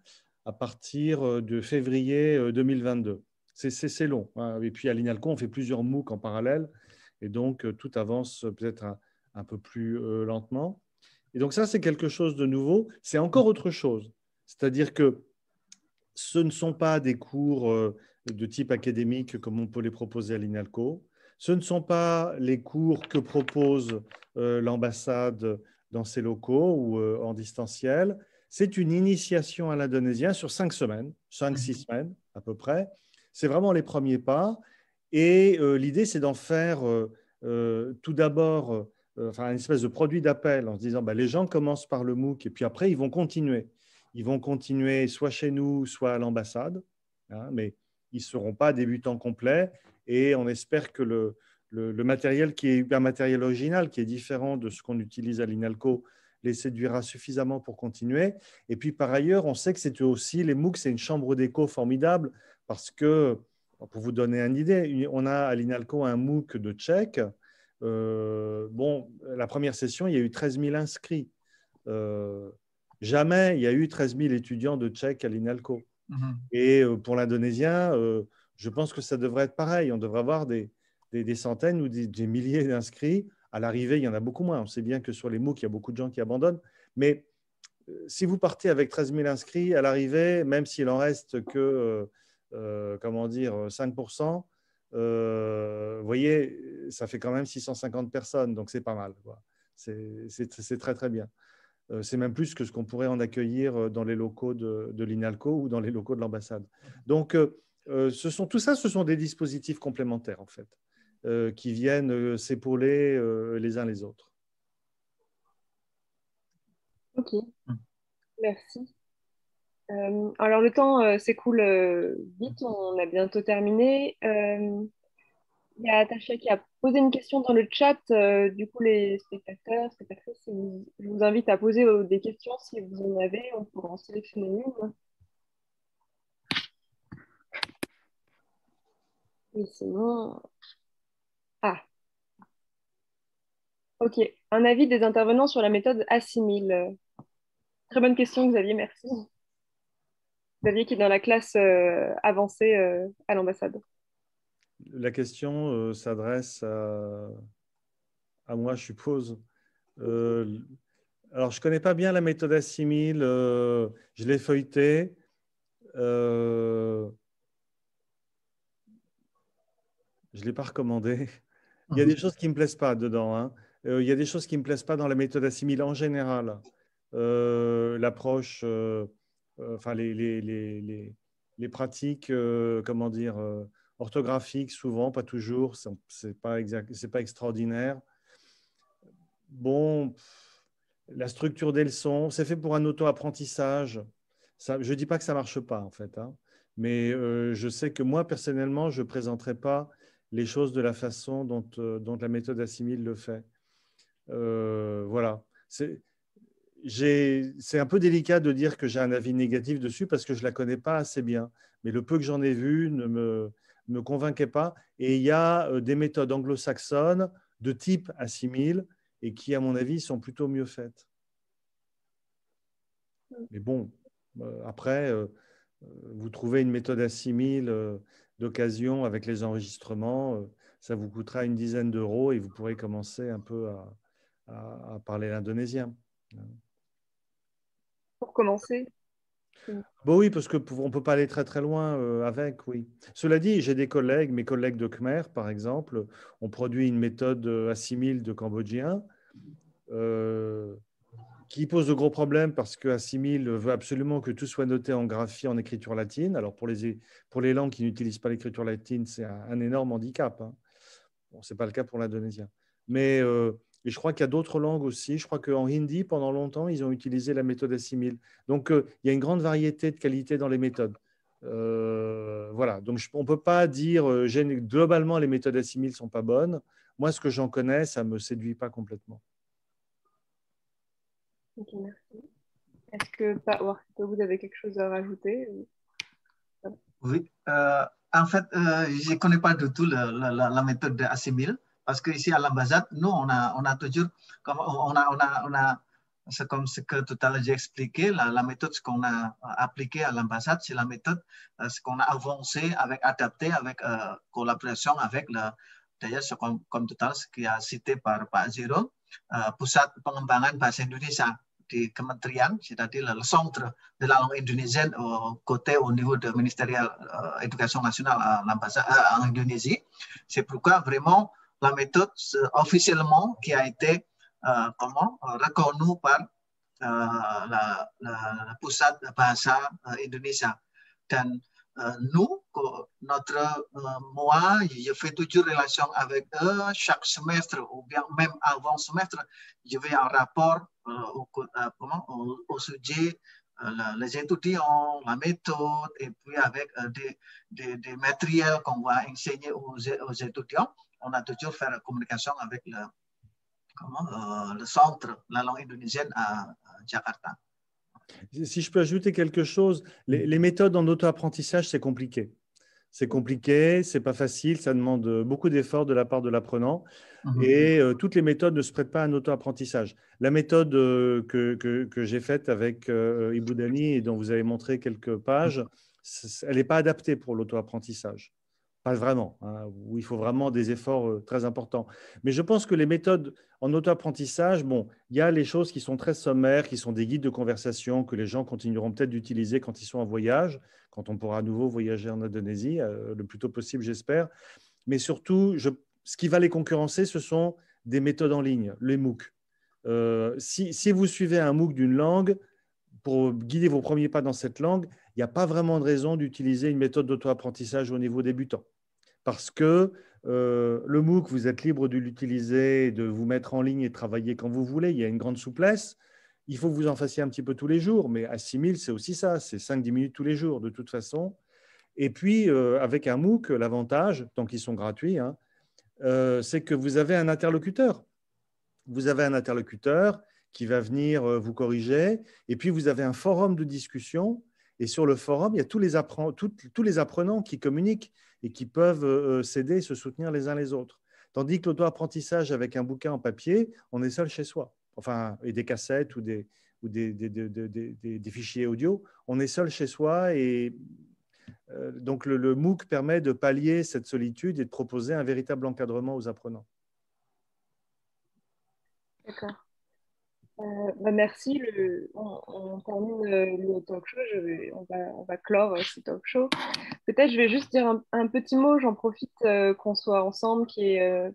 à partir de février 2022. C'est long, hein. Et puis à l'INALCO, on fait plusieurs MOOC en parallèle et donc tout avance peut-être un peu plus lentement. Et donc ça, c'est quelque chose de nouveau. C'est encore autre chose, c'est-à-dire que ce ne sont pas des cours de type académique comme on peut les proposer à l'INALCO. Ce ne sont pas les cours que propose l'ambassade dans ses locaux ou en distanciel. C'est une initiation à l'indonésien sur 5 semaines, 5-6 semaines à peu près. C'est vraiment les premiers pas. Et l'idée, c'est d'en faire tout d'abord une espèce de produit d'appel en se disant les gens commencent par le MOOC et puis après, ils vont continuer. Ils vont continuer soit chez nous, soit à l'ambassade, hein, mais ils ne seront pas débutants complets. Et on espère que le matériel qui est un matériel original, qui est différent de ce qu'on utilise à l'INALCO, les séduira suffisamment pour continuer. Et puis par ailleurs, on sait que c'est aussi, les MOOC, c'est une chambre d'écho formidable parce que, pour vous donner une idée, on a à l'INALCO un MOOC de tchèque. La première session, il y a eu 13 000 inscrits. Jamais il y a eu 13 000 étudiants de tchèque à l'INALCO. Et pour l'indonésien, je pense que ça devrait être pareil. On devrait avoir des centaines ou des milliers d'inscrits. À l'arrivée, il y en a beaucoup moins. On sait bien que sur les MOOC, il y a beaucoup de gens qui abandonnent. Mais si vous partez avec 13 000 inscrits, à l'arrivée, même s'il en reste que 5%, vous voyez, ça fait quand même 650 personnes. Donc, c'est pas mal, quoi. C'est très, très bien. C'est même plus que ce qu'on pourrait en accueillir dans les locaux de l'INALCO ou dans les locaux de l'ambassade. Donc, tout ça, ce sont des dispositifs complémentaires, en fait, qui viennent s'épauler les uns les autres. Ok, merci. Alors, le temps s'écoule vite, on a bientôt terminé. Il y a Tasha qui a posé une question dans le chat. Du coup, les spectateurs, je vous invite à poser des questions si vous en avez. On pourra en sélectionner une. Et sinon... Ah. Ok. Un avis des intervenants sur la méthode Assimile. Très bonne question, Xavier, merci. Xavier qui est dans la classe avancée à l'ambassade. La question s'adresse à moi, je suppose. Alors, je ne connais pas bien la méthode Assimile. Je l'ai feuilletée. Je ne l'ai pas recommandée. Il y a des choses qui ne me plaisent pas dedans, hein. Il y a des choses qui ne me plaisent pas dans la méthode Assimile en général. L'approche, les pratiques, orthographiques, souvent, pas toujours, c'est pas extraordinaire. Bon, la structure des leçons, c'est fait pour un auto-apprentissage. Je ne dis pas que ça ne marche pas, en fait, hein, mais je sais que moi, personnellement, je ne présenterai pas les choses de la façon dont la méthode Assimile le fait. Voilà. C'est un peu délicat de dire que j'ai un avis négatif dessus parce que je ne la connais pas assez bien. Mais le peu que j'en ai vu ne me convainquait pas. Et il y a des méthodes anglo-saxonnes de type Assimile et qui, à mon avis, sont plutôt mieux faites. Mais bon, après, vous trouvez une méthode assimile d'occasion avec les enregistrements, ça vous coûtera une dizaine d'euros et vous pourrez commencer un peu à parler l'indonésien. Pour commencer. Bon, oui, parce qu'on ne peut pas aller très très loin avec, oui. Cela dit, j'ai des collègues, mes collègues de Khmer, par exemple, ont produit une méthode assimile de cambodgien qui pose de gros problèmes parce que Assimil veut absolument que tout soit noté en graphie, en écriture latine. Alors pour les langues qui n'utilisent pas l'écriture latine, c'est un énorme handicap. Hein. Bon, ce n'est pas le cas pour l'indonésien. Mais et je crois qu'il y a d'autres langues aussi. Je crois qu'en hindi, pendant longtemps, ils ont utilisé la méthode Assimil. Donc il y a une grande variété de qualités dans les méthodes. Voilà. Donc on ne peut pas dire globalement les méthodes Assimil ne sont pas bonnes. Moi, ce que j'en connais, ça ne me séduit pas complètement. Ok, merci. Est-ce que vous avez quelque chose à rajouter? Oui, en fait, je ne connais pas du tout la méthode d'assimile parce qu'ici à l'ambassade, nous, on a toujours, c'est comme ce que tout à l'heure j'ai expliqué, la méthode qu'on a appliquée à l'ambassade, c'est la méthode ce qu'on a avancé, adapté avec collaboration avec d'ailleurs, comme tout à l'heure, ce qui a cité par Pak Zero, Pusat Pengembangan Bahasa Indonesia di Kementerian, c'est-à-dire le centre de la langue indonésienne au niveau du ministériel éducation nationale à l'ambassade en Indonésie. C'est pourquoi vraiment la méthode officiellement qui a été reconnue par la Pusat Bahasa Indonesia. Dan nous, moi, je fais toujours relation avec eux chaque semestre ou bien même avant semestre, je vais en rapport au sujet, les étudiants, la méthode et puis avec des matériels qu'on va enseigner aux étudiants. On a toujours fait la communication avec le centre, la langue indonésienne à Jakarta. Si je peux ajouter quelque chose, les méthodes en auto-apprentissage, c'est compliqué. C'est compliqué, c'est pas facile, ça demande beaucoup d'efforts de la part de l'apprenant. Et toutes les méthodes ne se prêtent pas à un auto-apprentissage. La méthode que j'ai faite avec Ibu Dani et dont vous avez montré quelques pages, elle n'est pas adaptée pour l'auto-apprentissage. Pas vraiment, hein, où il faut vraiment des efforts très importants. Mais je pense que les méthodes en auto-apprentissage, bon, il y a les choses qui sont très sommaires, qui sont des guides de conversation que les gens continueront peut-être d'utiliser quand ils sont en voyage, quand on pourra à nouveau voyager en Indonésie, le plus tôt possible, j'espère. Mais surtout, ce qui va les concurrencer, ce sont des méthodes en ligne, les MOOC. Si vous suivez un MOOC d'une langue, pour guider vos premiers pas dans cette langue, il n'y a pas vraiment de raison d'utiliser une méthode d'auto-apprentissage au niveau débutant. Parce que le MOOC, vous êtes libre de l'utiliser, de vous mettre en ligne et travailler quand vous voulez. Il y a une grande souplesse. Il faut que vous en fassiez un petit peu tous les jours. Mais Assimil, c'est aussi ça. C'est 5-10 minutes tous les jours, de toute façon. Et puis, avec un MOOC, l'avantage, tant qu'ils sont gratuits, hein, c'est que vous avez un interlocuteur. Vous avez un interlocuteur qui va venir vous corriger. Et puis, vous avez un forum de discussion. Et sur le forum, il y a tous les apprenants qui communiquent et qui peuvent s'aider et se soutenir les uns les autres. Tandis que l'auto-apprentissage avec un bouquin en papier, on est seul chez soi. Enfin, et des cassettes ou des fichiers audio, on est seul chez soi. Et donc, le MOOC permet de pallier cette solitude et de proposer un véritable encadrement aux apprenants. D'accord. Merci. On termine le talk show. On va clore ce talk show. Peut-être je vais juste dire un petit mot. J'en profite qu'on soit ensemble, qui est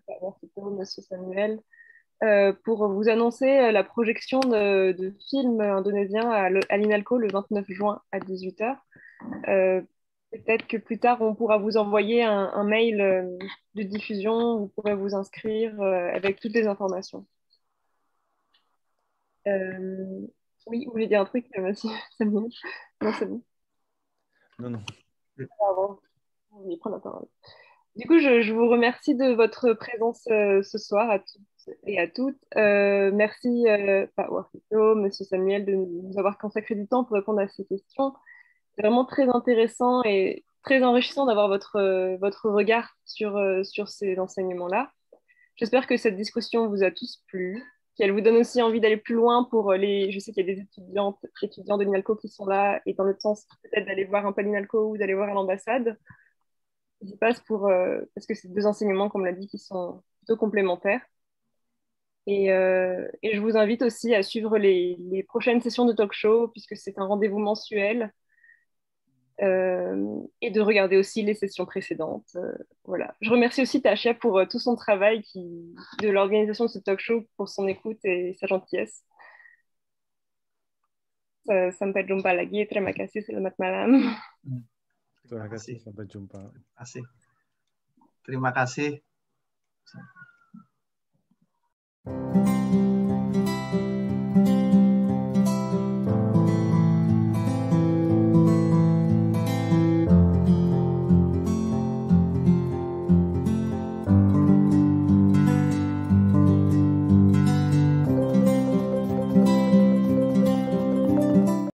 Monsieur Samuel, pour vous annoncer la projection de films indonésiens à l'INALCO le 29 juin à 18 h. Peut-être que plus tard, on pourra vous envoyer un mail de diffusion. Vous pourrez vous inscrire avec toutes les informations. Oui, vous voulez dire un truc, monsieur Samuel? Non, c'est bon. Non. Pardon, on va prendre la parole. Du coup, je vous remercie de votre présence ce soir à tous et à toutes. Merci, Warfito, monsieur Samuel, de nous avoir consacré du temps pour répondre à ces questions. C'est vraiment très intéressant et très enrichissant d'avoir votre regard sur ces enseignements-là. J'espère que cette discussion vous a tous plu. qu'elle vous donne aussi envie d'aller plus loin pour les... Je sais qu'il y a des étudiants de l'INALCO qui sont là, et dans l'autre sens, peut-être d'aller voir un peu l'INALCO ou d'aller voir à l'ambassade. J'y passe parce que c'est deux enseignements, comme on l'a dit, qui sont plutôt complémentaires. Et je vous invite aussi à suivre les prochaines sessions de talk show, puisque c'est un rendez-vous mensuel, et de regarder aussi les sessions précédentes. Voilà. Je remercie aussi Tasha pour tout son travail de l'organisation de ce talk show, pour son écoute et sa gentillesse. Sampai jumpa lagi. Terima kasih. Selamat malam. Terima kasih. Sampai jumpa. Terima kasih.